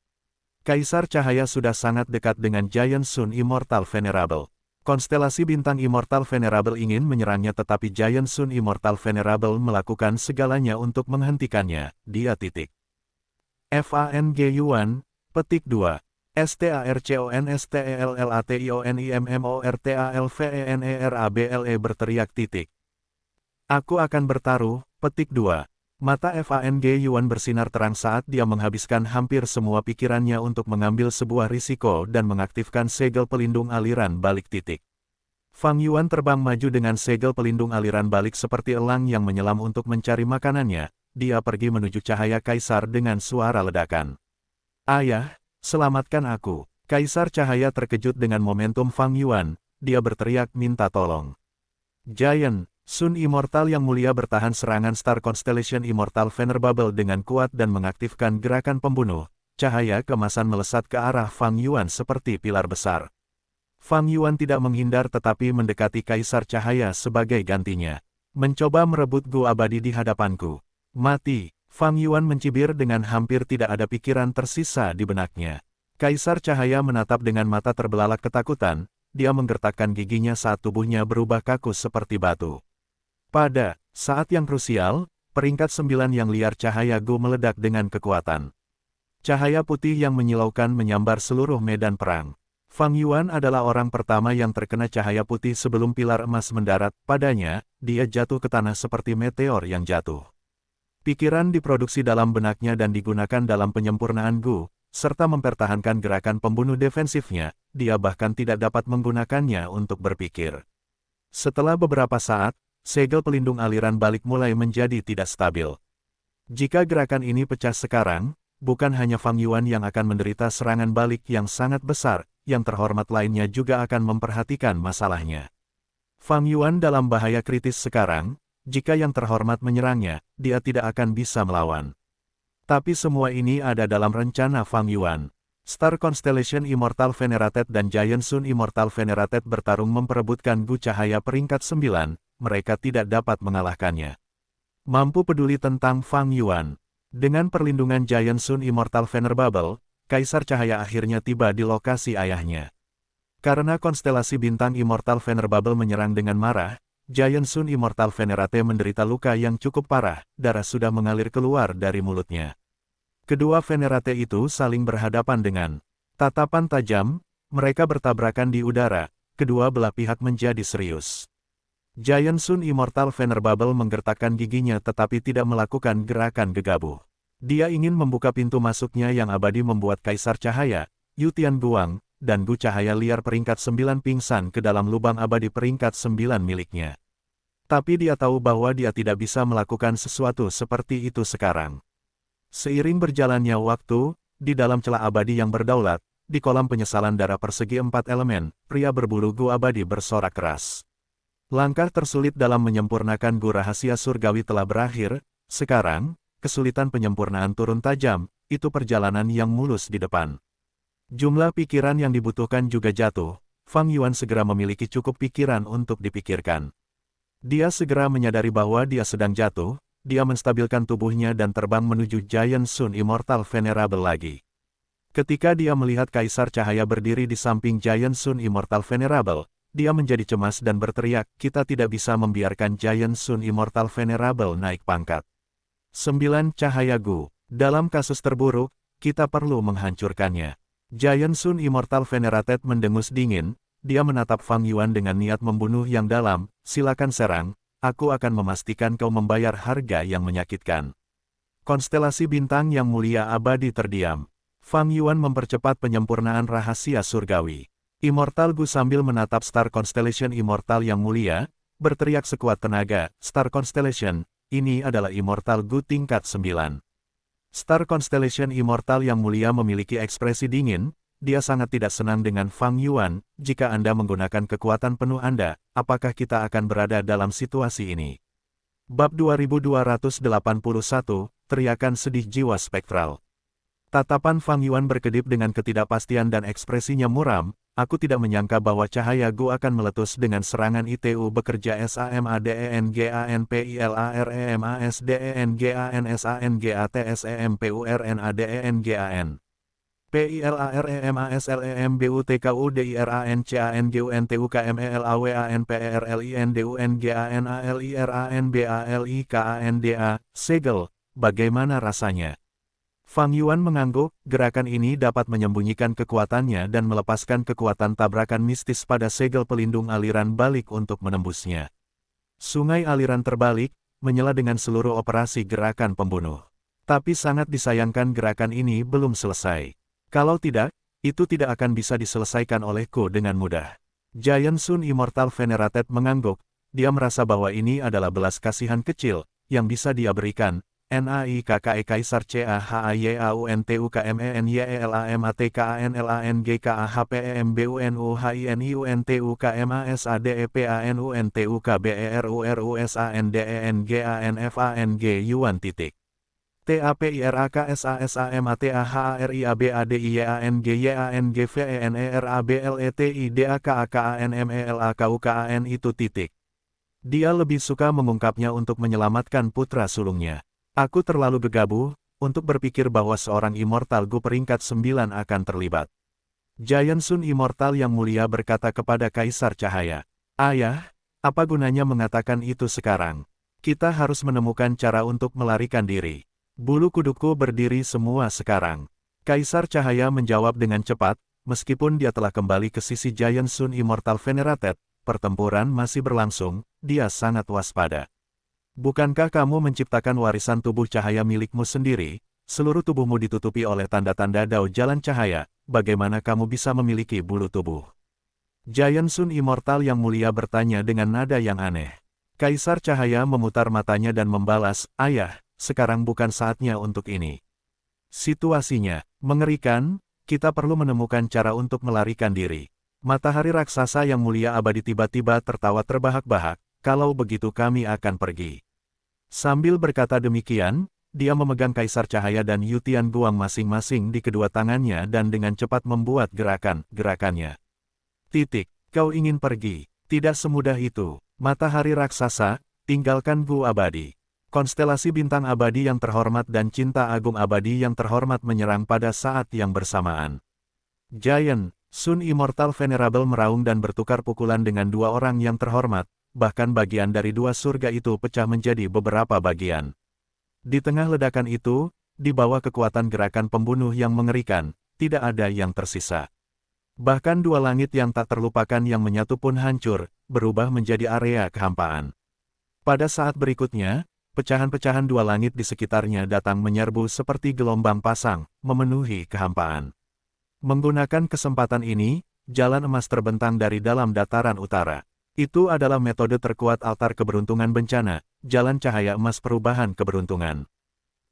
Kaisar Cahaya sudah sangat dekat dengan Giant Sun Immortal Venerable. Konstelasi bintang Immortal Venerable ingin menyerangnya tetapi Giant Sun Immortal Venerable melakukan segalanya untuk menghentikannya, dia titik. Fang Yuan, petik 2. STARCONSTELLATIONIMMORTALVENERABLE berteriak titik. Aku akan bertaruh, petik 2. Mata Fang Yuan bersinar terang saat dia menghabiskan hampir semua pikirannya untuk mengambil sebuah risiko dan mengaktifkan segel pelindung aliran balik titik. Fang Yuan terbang maju dengan segel pelindung aliran balik seperti elang yang menyelam untuk mencari makanannya. Dia pergi menuju cahaya Kaisar dengan suara ledakan. Ayah, selamatkan aku. Kaisar Cahaya terkejut dengan momentum Fang Yuan. Dia berteriak minta tolong. Giant Sun Immortal yang mulia bertahan serangan Star Constellation Immortal Venerable dengan kuat dan mengaktifkan gerakan pembunuh. Cahaya kemasan melesat ke arah Fang Yuan seperti pilar besar. Fang Yuan tidak menghindar tetapi mendekati Kaisar Cahaya sebagai gantinya. Mencoba merebut Gu abadi di hadapanku. Mati. Fang Yuan mencibir dengan hampir tidak ada pikiran tersisa di benaknya. Kaisar Cahaya menatap dengan mata terbelalak ketakutan. Dia menggertakkan giginya saat tubuhnya berubah kaku seperti batu. Pada saat yang krusial, peringkat 9 yang liar cahaya Gu meledak dengan kekuatan. Cahaya putih yang menyilaukan menyambar seluruh medan perang. Fang Yuan adalah orang pertama yang terkena cahaya putih sebelum pilar emas mendarat padanya, dia jatuh ke tanah seperti meteor yang jatuh. Pikiran diproduksi dalam benaknya dan digunakan dalam penyempurnaan Gu, serta mempertahankan gerakan pembunuh defensifnya, dia bahkan tidak dapat menggunakannya untuk berpikir. Setelah beberapa saat, segel pelindung aliran balik mulai menjadi tidak stabil. Jika gerakan ini pecah sekarang, bukan hanya Fang Yuan yang akan menderita serangan balik yang sangat besar, yang terhormat lainnya juga akan memperhatikan masalahnya. Fang Yuan dalam bahaya kritis sekarang, jika yang terhormat menyerangnya, dia tidak akan bisa melawan. Tapi semua ini ada dalam rencana Fang Yuan. Star Constellation Immortal Venerated dan Giant Sun Immortal Venerated bertarung memperebutkan Gu Cahaya peringkat 9, mereka tidak dapat mengalahkannya. Mampu peduli tentang Fang Yuan. Dengan perlindungan Giant Sun Immortal Venerable, Kaisar Cahaya akhirnya tiba di lokasi ayahnya. Karena konstelasi bintang Immortal Venerable menyerang dengan marah, Giant Sun Immortal Venerate menderita luka yang cukup parah, darah sudah mengalir keluar dari mulutnya. Kedua Venerate itu saling berhadapan dengan tatapan tajam, mereka bertabrakan di udara, kedua belah pihak menjadi serius. Giant Sun Immortal Venerable menggertakkan giginya tetapi tidak melakukan gerakan gegabah. Dia ingin membuka pintu masuknya yang abadi membuat Kaisar Cahaya, Yu Tianguang, dan Gu Cahaya liar peringkat 9 pingsan ke dalam lubang abadi peringkat 9 miliknya. Tapi dia tahu bahwa dia tidak bisa melakukan sesuatu seperti itu sekarang. Seiring berjalannya waktu, di dalam celah abadi yang berdaulat, di kolam penyesalan darah persegi 4 elemen, pria berbulu Gu abadi bersorak keras. Langkah tersulit dalam menyempurnakan Gu rahasia surgawi telah berakhir, Sekarang, kesulitan penyempurnaan turun tajam, itu perjalanan yang mulus di depan. Jumlah pikiran yang dibutuhkan juga jatuh. Fang Yuan segera memiliki cukup pikiran untuk dipikirkan. Dia segera menyadari bahwa dia sedang jatuh, dia menstabilkan tubuhnya dan terbang menuju Giant Sun Immortal Venerable lagi. Ketika dia melihat Kaisar Cahaya berdiri di samping Giant Sun Immortal Venerable, dia menjadi cemas dan berteriak, kita tidak bisa membiarkan Giant Sun Immortal Venerable naik pangkat. 9 Cahaya Gu. Dalam kasus terburuk, kita perlu menghancurkannya. Giant Sun Immortal Venerated mendengus dingin, dia menatap Fang Yuan dengan niat membunuh yang dalam, silakan serang, aku akan memastikan kau membayar harga yang menyakitkan. Konstelasi bintang yang mulia abadi terdiam. Fang Yuan mempercepat penyempurnaan rahasia surgawi. Immortal Gu sambil menatap Star Constellation Immortal yang mulia, berteriak sekuat tenaga, Star Constellation, ini adalah Immortal Gu tingkat 9. Star Constellation Immortal yang mulia memiliki ekspresi dingin, dia sangat tidak senang dengan Fang Yuan, jika Anda menggunakan kekuatan penuh Anda, apakah kita akan berada dalam situasi ini? Bab 2281, teriakan sedih jiwa spektral. Tatapan Fang Yuan berkedip dengan ketidakpastian dan ekspresinya muram, aku tidak menyangka bahwa cahaya Gu akan meletus dengan serangan ITU bekerja SAMADENGANPILAREMASDENGANSANGATSEMPURNADENGAN PILAREMASLEMBUTKUDIRANCANGUNTUKMELAWANPRLINDUNGANALIRANBALIKANDA, segel, bagaimana rasanya? Fang Yuan mengangguk, gerakan ini dapat menyembunyikan kekuatannya dan melepaskan kekuatan tabrakan mistis pada segel pelindung aliran balik untuk menembusnya. Sungai aliran terbalik, menyela dengan seluruh operasi gerakan pembunuh. Tapi sangat disayangkan gerakan ini belum selesai. Kalau tidak, itu tidak akan bisa diselesaikan olehku dengan mudah. Giant Sun Immortal Venerated mengangguk, dia merasa bahwa ini adalah belas kasihan kecil, yang bisa dia berikan. NAIKKE Kaisar CAHAYAUNTUKMENYELAMATKANLANGKAHPMBUNUHINUNTUKBERUSANDENGANFANG Yuan titik. TAPIRAKSASAMATHARIABADIYANGYANGFANERABLETIDAKAKANMELAKUKAN itu titik. Dia lebih suka mengungkapnya untuk menyelamatkan putra sulungnya. Aku terlalu gegabah untuk berpikir bahwa seorang Immortal Gu peringkat 9 akan terlibat. Giant Sun Immortal yang mulia berkata kepada Kaisar Cahaya, Ayah, apa gunanya mengatakan itu sekarang? Kita harus menemukan cara untuk melarikan diri. Bulu kuduku berdiri semua sekarang. Kaisar Cahaya menjawab dengan cepat, meskipun dia telah kembali ke sisi Giant Sun Immortal Venerated, pertempuran masih berlangsung, dia sangat waspada. Bukankah kamu menciptakan warisan tubuh cahaya milikmu sendiri, seluruh tubuhmu ditutupi oleh tanda-tanda dao jalan cahaya, bagaimana kamu bisa memiliki bulu tubuh? Giant Sun Immortal yang mulia bertanya dengan nada yang aneh. Kaisar Cahaya memutar matanya dan membalas, Ayah, sekarang bukan saatnya untuk ini. Situasinya mengerikan, kita perlu menemukan cara untuk melarikan diri. Matahari raksasa yang mulia abadi tiba-tiba tertawa terbahak-bahak, kalau begitu kami akan pergi. Sambil berkata demikian, dia memegang Kaisar Cahaya dan Yutian Guang masing-masing di kedua tangannya dan dengan cepat membuat gerakannya. Titik, kau ingin pergi, tidak semudah itu. Matahari raksasa, tinggalkan Gu abadi. Konstelasi bintang abadi yang terhormat dan cinta agung abadi yang terhormat menyerang pada saat yang bersamaan. Giant Sun Immortal Venerable meraung dan bertukar pukulan dengan dua orang yang terhormat, bahkan bagian dari dua surga itu pecah menjadi beberapa bagian. Di tengah ledakan itu, di bawah kekuatan gerakan pembunuh yang mengerikan, tidak ada yang tersisa. Bahkan dua langit yang tak terlupakan yang menyatu pun hancur, berubah menjadi area kehampaan. Pada saat berikutnya, pecahan-pecahan dua langit di sekitarnya datang menyerbu seperti gelombang pasang, memenuhi kehampaan. Menggunakan kesempatan ini, jalan emas terbentang dari dalam dataran utara. Itu adalah metode terkuat altar keberuntungan bencana, jalan cahaya emas perubahan keberuntungan.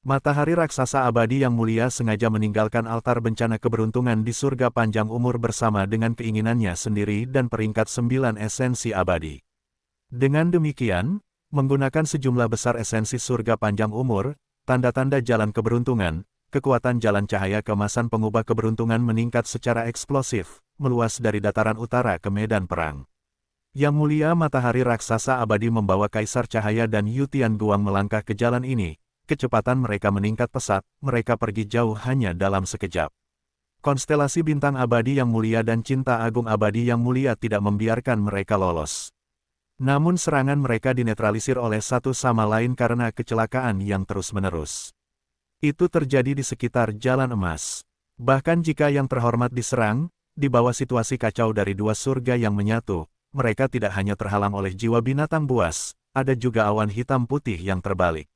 Matahari raksasa abadi yang mulia sengaja meninggalkan altar bencana keberuntungan di surga panjang umur bersama dengan keinginannya sendiri dan peringkat 9 esensi abadi. Dengan demikian, Menggunakan sejumlah besar esensi surga panjang umur, tanda-tanda jalan keberuntungan, kekuatan jalan cahaya keemasan pengubah keberuntungan meningkat secara eksplosif, meluas dari dataran utara ke medan perang. Yang Mulia Matahari Raksasa Abadi membawa Kaisar Cahaya dan Yu Tianguang melangkah ke jalan ini. Kecepatan mereka meningkat pesat, mereka pergi jauh hanya dalam sekejap. Konstelasi bintang abadi yang mulia dan cinta agung abadi yang mulia tidak membiarkan mereka lolos. Namun serangan mereka dinetralisir oleh satu sama lain karena kecelakaan yang terus-menerus. Itu terjadi di sekitar Jalan Emas. Bahkan jika yang terhormat diserang, di bawah situasi kacau dari dua surga yang menyatu, mereka tidak hanya terhalang oleh jiwa binatang buas, ada juga awan hitam putih yang terbalik.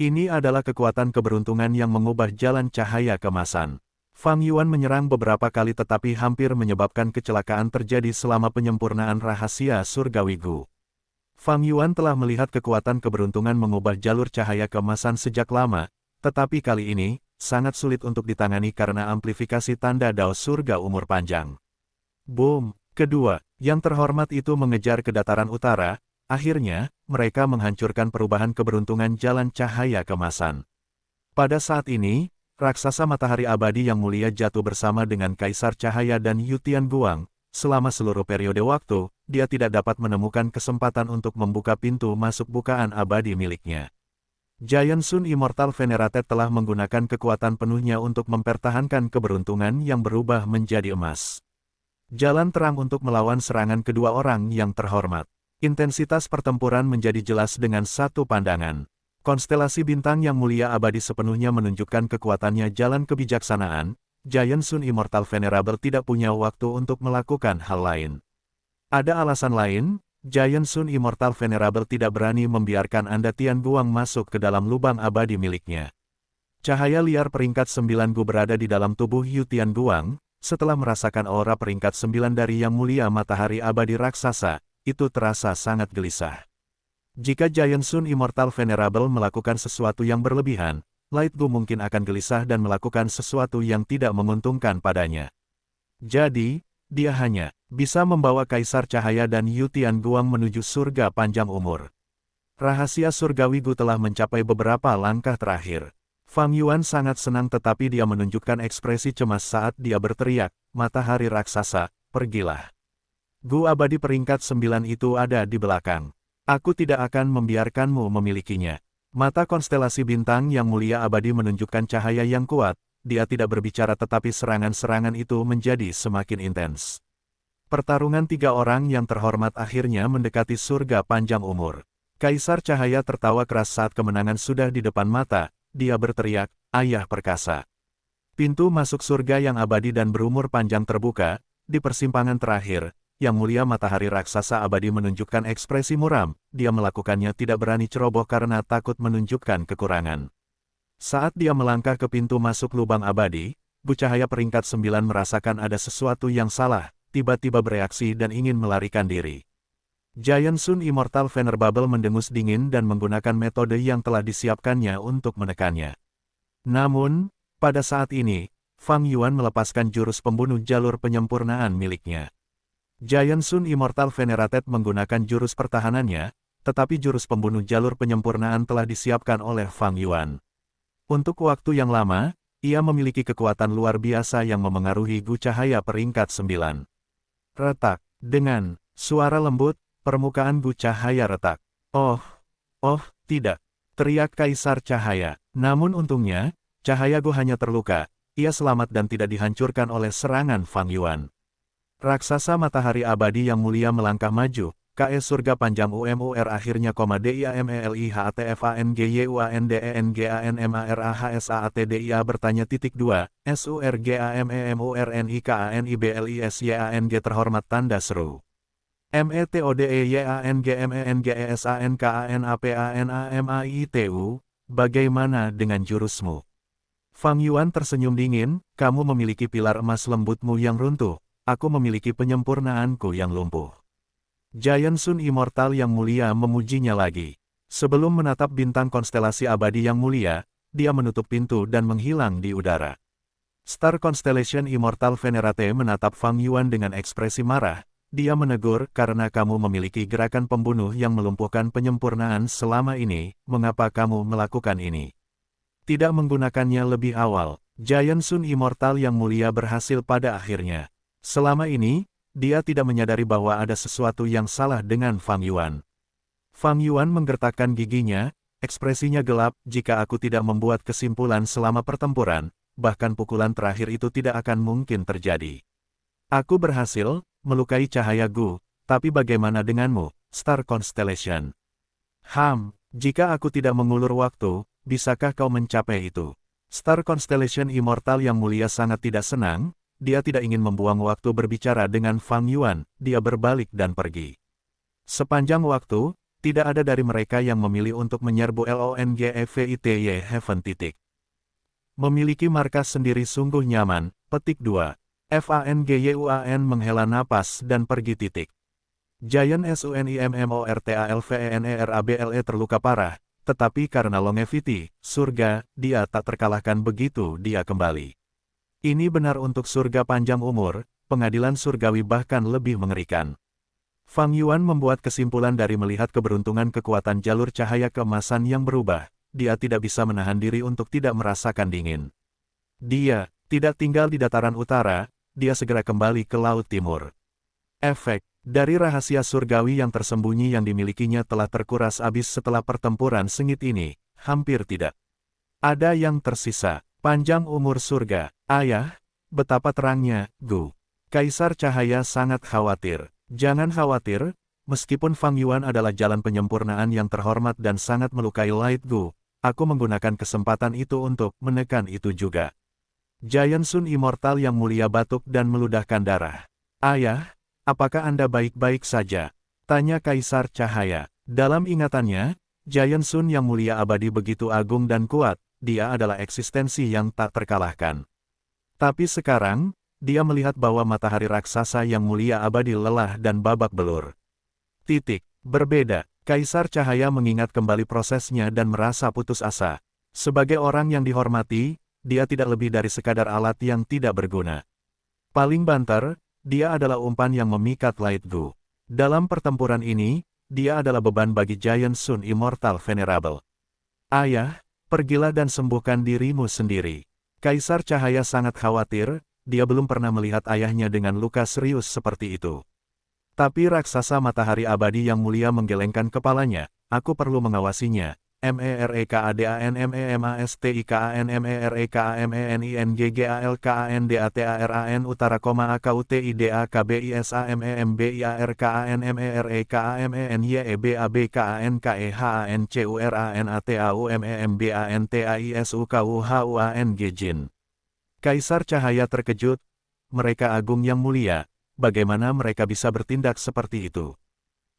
Ini adalah kekuatan keberuntungan yang mengubah jalan cahaya keemasan. Fang Yuan menyerang beberapa kali tetapi hampir menyebabkan kecelakaan terjadi selama penyempurnaan rahasia surgawi Gu. Fang Yuan telah melihat kekuatan keberuntungan mengubah jalur cahaya keemasan sejak lama, tetapi kali ini, sangat sulit untuk ditangani karena amplifikasi tanda Dao surga umur panjang. Boom! Kedua, yang terhormat itu mengejar ke dataran utara. Akhirnya, mereka menghancurkan perubahan keberuntungan jalan cahaya keemasan. Pada saat ini, Raksasa Matahari Abadi yang mulia jatuh bersama dengan Kaisar Cahaya dan Yu Tianguang. Selama seluruh periode waktu, dia tidak dapat menemukan kesempatan untuk membuka pintu masuk bukaan abadi miliknya. Giant Sun Immortal Venerated telah menggunakan kekuatan penuhnya untuk mempertahankan keberuntungan yang berubah menjadi emas. Jalan terang untuk melawan serangan kedua orang yang terhormat. Intensitas pertempuran menjadi jelas dengan satu pandangan. Konstelasi bintang yang mulia abadi sepenuhnya menunjukkan kekuatannya jalan kebijaksanaan. Giant Sun Immortal Venerable tidak punya waktu untuk melakukan hal lain. Ada alasan lain, Giant Sun Immortal Venerable tidak berani membiarkan Anda Tianguang masuk ke dalam lubang abadi miliknya. Cahaya liar peringkat 9 Gu berada di dalam tubuh Yu Tianguang. Setelah merasakan aura peringkat 9 dari Yang Mulia Matahari Abadi Raksasa, itu terasa sangat gelisah. Jika Giant Sun Immortal Venerable melakukan sesuatu yang berlebihan, Light Gu mungkin akan gelisah dan melakukan sesuatu yang tidak menguntungkan padanya. Jadi, dia hanya bisa membawa Kaisar Cahaya dan Yu Tianguang menuju surga panjang umur. Rahasia surgawi Gu telah mencapai beberapa langkah terakhir. Fang Yuan sangat senang tetapi dia menunjukkan ekspresi cemas saat dia berteriak, "Matahari Raksasa, pergilah." Gu abadi peringkat 9 itu ada di belakang. Aku tidak akan membiarkanmu memilikinya. Mata konstelasi bintang yang mulia abadi menunjukkan cahaya yang kuat. Dia tidak berbicara tetapi serangan-serangan itu menjadi semakin intens. Pertarungan tiga orang yang terhormat akhirnya mendekati surga panjang umur. Kaisar Cahaya tertawa keras saat kemenangan sudah di depan mata. Dia berteriak, "Ayah perkasa." Pintu masuk surga yang abadi dan berumur panjang terbuka. Di persimpangan terakhir, Yang Mulia Matahari Raksasa Abadi menunjukkan ekspresi muram. Dia melakukannya tidak berani ceroboh karena takut menunjukkan kekurangan. Saat dia melangkah ke pintu masuk lubang abadi, Bu Cahaya peringkat 9 merasakan ada sesuatu yang salah, tiba-tiba bereaksi dan ingin melarikan diri. Giant Sun Immortal Venerable mendengus dingin dan menggunakan metode yang telah disiapkannya untuk menekannya. Namun, pada saat ini, Fang Yuan melepaskan jurus pembunuh jalur penyempurnaan miliknya. Giant Sun Immortal Venerated menggunakan jurus pertahanannya, tetapi jurus pembunuh jalur penyempurnaan telah disiapkan oleh Fang Yuan. Untuk waktu yang lama, ia memiliki kekuatan luar biasa yang memengaruhi Gu Cahaya peringkat 9. Retak. Dengan suara lembut, permukaan Gu Cahaya retak. Oh, tidak. Teriak Kaisar Cahaya. Namun untungnya, Cahaya Gu hanya terluka. Ia selamat dan tidak dihancurkan oleh serangan Fang Yuan. Raksasa Matahari Abadi yang mulia melangkah maju. KS Surga Panjang UMUR akhirnya, DIAMELIHATFANGYUANDENGANMARAHSAATDIA bertanya .2, SURGAMEMURNIKANIBLISYANG terhormat tanda seru. METODEYANGMENGSANKANAPANAMAITU, bagaimana dengan jurusmu? Fang Yuan tersenyum dingin, kamu memiliki pilar emas lembutmu yang runtuh. Aku memiliki penyempurnaanku yang lumpuh. Giant Sun Immortal yang mulia memujinya lagi. Sebelum menatap bintang konstelasi abadi yang mulia, dia menutup pintu dan menghilang di udara. Star Constellation Immortal Venerate menatap Fang Yuan dengan ekspresi marah. Dia menegur, karena kamu memiliki gerakan pembunuh yang melumpuhkan penyempurnaan selama ini, mengapa kamu melakukan ini? Tidak menggunakannya lebih awal. Giant Sun Immortal yang mulia berhasil pada akhirnya. Selama ini, dia tidak menyadari bahwa ada sesuatu yang salah dengan Fang Yuan. Fang Yuan menggertakkan giginya, ekspresinya gelap. Jika aku tidak membuat kesimpulan selama pertempuran, bahkan pukulan terakhir itu tidak akan mungkin terjadi. Aku berhasil melukai cahaya Gu, tapi bagaimana denganmu, Star Constellation? Jika aku tidak mengulur waktu, bisakah kau mencapai itu? Star Constellation Immortal yang mulia sangat tidak senang, dia tidak ingin membuang waktu berbicara dengan Fang Yuan, dia berbalik dan pergi. Sepanjang waktu, tidak ada dari mereka yang memilih untuk menyerbu LONGEVITY Heaven. Memiliki markas sendiri sungguh nyaman. Petik 2. FANGYUAN menghela napas dan pergi. Giant SUNIMMORTALVENERABLE terluka parah, tetapi karena longevity, surga, dia tak terkalahkan begitu dia kembali. Ini benar untuk surga panjang umur, pengadilan surgawi bahkan lebih mengerikan. Fang Yuan membuat kesimpulan dari melihat keberuntungan kekuatan jalur cahaya keemasan yang berubah, dia tidak bisa menahan diri untuk tidak merasakan dingin. Dia tidak tinggal di dataran utara, dia segera kembali ke Laut Timur. Efek dari rahasia surgawi yang tersembunyi yang dimilikinya telah terkuras habis setelah pertempuran sengit ini, hampir tidak ada yang tersisa. Panjang umur surga, ayah, betapa terangnya, Gu. Kaisar Cahaya sangat khawatir. Jangan khawatir, meskipun Fang Yuan adalah jalan penyempurnaan yang terhormat dan sangat melukai Light Gu, aku menggunakan kesempatan itu untuk menekan itu juga. Giant Sun Immortal yang mulia batuk dan meludahkan darah. Ayah, apakah Anda baik-baik saja? Tanya Kaisar Cahaya. Dalam ingatannya, Giant Sun yang mulia abadi begitu agung dan kuat, dia adalah eksistensi yang tak terkalahkan. Tapi sekarang, dia melihat bahwa matahari raksasa yang mulia abadi lelah dan babak belur. Berbeda, Kaisar Cahaya mengingat kembali prosesnya dan merasa putus asa. Sebagai orang yang dihormati, dia tidak lebih dari sekadar alat yang tidak berguna. Paling banter, dia adalah umpan yang memikat Light Gu. Dalam pertempuran ini, dia adalah beban bagi Giant Sun Immortal Venerable. Ayah, pergilah dan sembuhkan dirimu sendiri. Kaisar Cahaya sangat khawatir, dia belum pernah melihat ayahnya dengan luka serius seperti itu. Tapi raksasa matahari abadi yang mulia menggelengkan kepalanya, aku perlu mengawasinya. MEREKADANMEMASTIKANMEREKAMENINGGALKANDATARAN utara AKUTIDAKBISAMEMBIARKANMEREKAMENYEBABKANKEHANCURANTAUMMBANTAISUKAUHAUANGEJIN. Kaisar Cahaya terkejut. Mereka agung yang mulia, bagaimana mereka bisa bertindak seperti itu?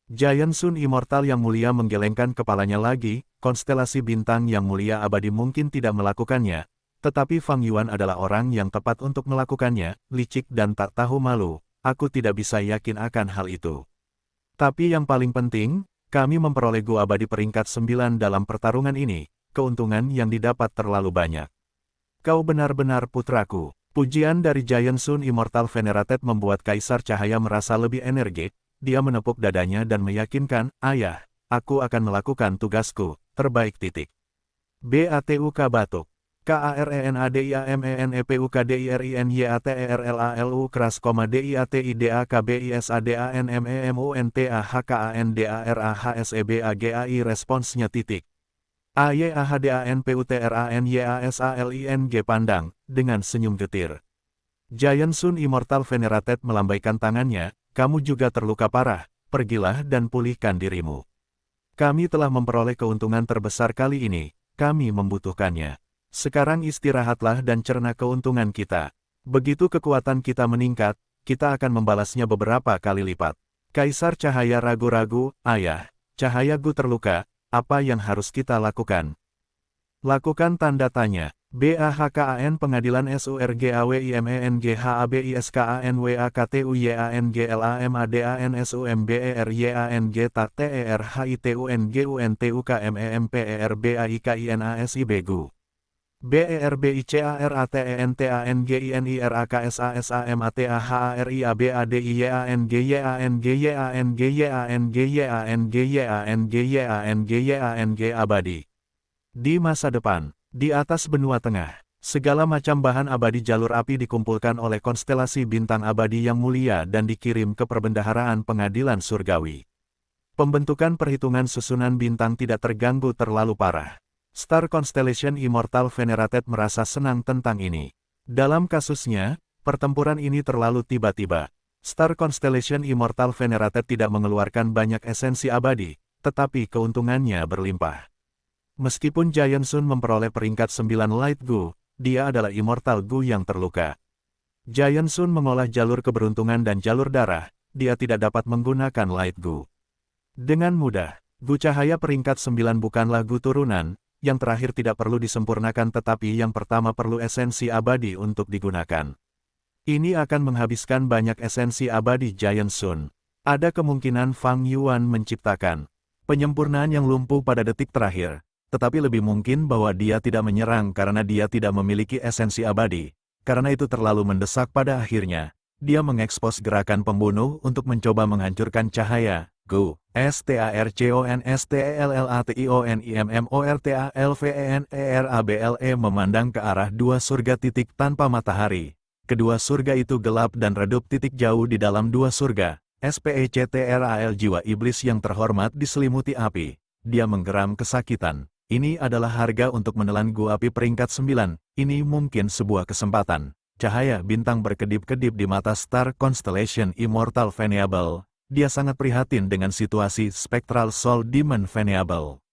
Giant Sun Immortal yang mulia menggelengkan kepalanya lagi, konstelasi bintang yang mulia abadi mungkin tidak melakukannya, tetapi Fang Yuan adalah orang yang tepat untuk melakukannya, licik dan tak tahu malu, aku tidak bisa yakin akan hal itu. Tapi yang paling penting, kami memperoleh Gu abadi peringkat 9 dalam pertarungan ini, keuntungan yang didapat terlalu banyak. Kau benar-benar putraku. Pujian dari Giant Sun Immortal Venerated membuat Kaisar Cahaya merasa lebih energik. Dia menepuk dadanya dan meyakinkan, ayah, aku akan melakukan tugasku, terbaik. BATUK batuk. KARENADIAMENEPUKDIRINYATERLALU keras, DIATIDAKBISADANMEMUNTAHKANDARAHSEBAGAI responsnya. AYAHDANPUTRANYASALING pandang, dengan senyum getir. Giant Sun Immortal Venerated melambaikan tangannya, kamu juga terluka parah, pergilah dan pulihkan dirimu. Kami telah memperoleh keuntungan terbesar kali ini, kami membutuhkannya. Sekarang istirahatlah dan cerna keuntungan kita. Begitu kekuatan kita meningkat, kita akan membalasnya beberapa kali lipat. Kaisar Cahaya ragu-ragu, ayah, Cahaya Gu terluka, apa yang harus kita lakukan? Lakukan tanda tanya. BAHKAN Pengadilan SURGAWIMENGHABISKANWAKTUYANGLAMADANSUMBERYANG TATERHITUNGUNTUKMEMPERBAIKINASIBGU. abadi. Di masa depan, di atas benua tengah, segala macam bahan abadi jalur api dikumpulkan oleh konstelasi bintang abadi yang mulia dan dikirim ke perbendaharaan pengadilan surgawi. Pembentukan perhitungan susunan bintang tidak terganggu terlalu parah. Star Constellation Immortal Venerated merasa senang tentang ini. Dalam kasusnya, pertempuran ini terlalu tiba-tiba. Star Constellation Immortal Venerated tidak mengeluarkan banyak esensi abadi, tetapi keuntungannya berlimpah. Meskipun Giant Sun memperoleh peringkat 9 Light Gu, dia adalah Immortal Gu yang terluka. Giant Sun mengolah jalur keberuntungan dan jalur darah, dia tidak dapat menggunakan Light Gu. Dengan mudah, Gu cahaya peringkat 9 bukanlah Gu turunan, yang terakhir tidak perlu disempurnakan tetapi yang pertama perlu esensi abadi untuk digunakan. Ini akan menghabiskan banyak esensi abadi Giant Sun. Ada kemungkinan Fang Yuan menciptakan penyempurnaan yang lumpuh pada detik terakhir, tetapi lebih mungkin bahwa dia tidak menyerang karena dia tidak memiliki esensi abadi. Karena itu terlalu mendesak pada akhirnya, dia mengekspos gerakan pembunuh untuk mencoba menghancurkan cahaya. Gu, STARCONSTELLATIONIMMORTALVENERABLE memandang ke arah dua surga titik tanpa matahari. Kedua surga itu gelap dan redup titik jauh di dalam dua surga. SPECTRAL jiwa iblis yang terhormat diselimuti api. Dia menggeram kesakitan. Ini adalah harga untuk menelan Gu api peringkat 9. Ini mungkin sebuah kesempatan. Cahaya bintang berkedip-kedip di mata Star Constellation Immortal Venerable. Dia sangat prihatin dengan situasi Spectral Soul Demon Venerable.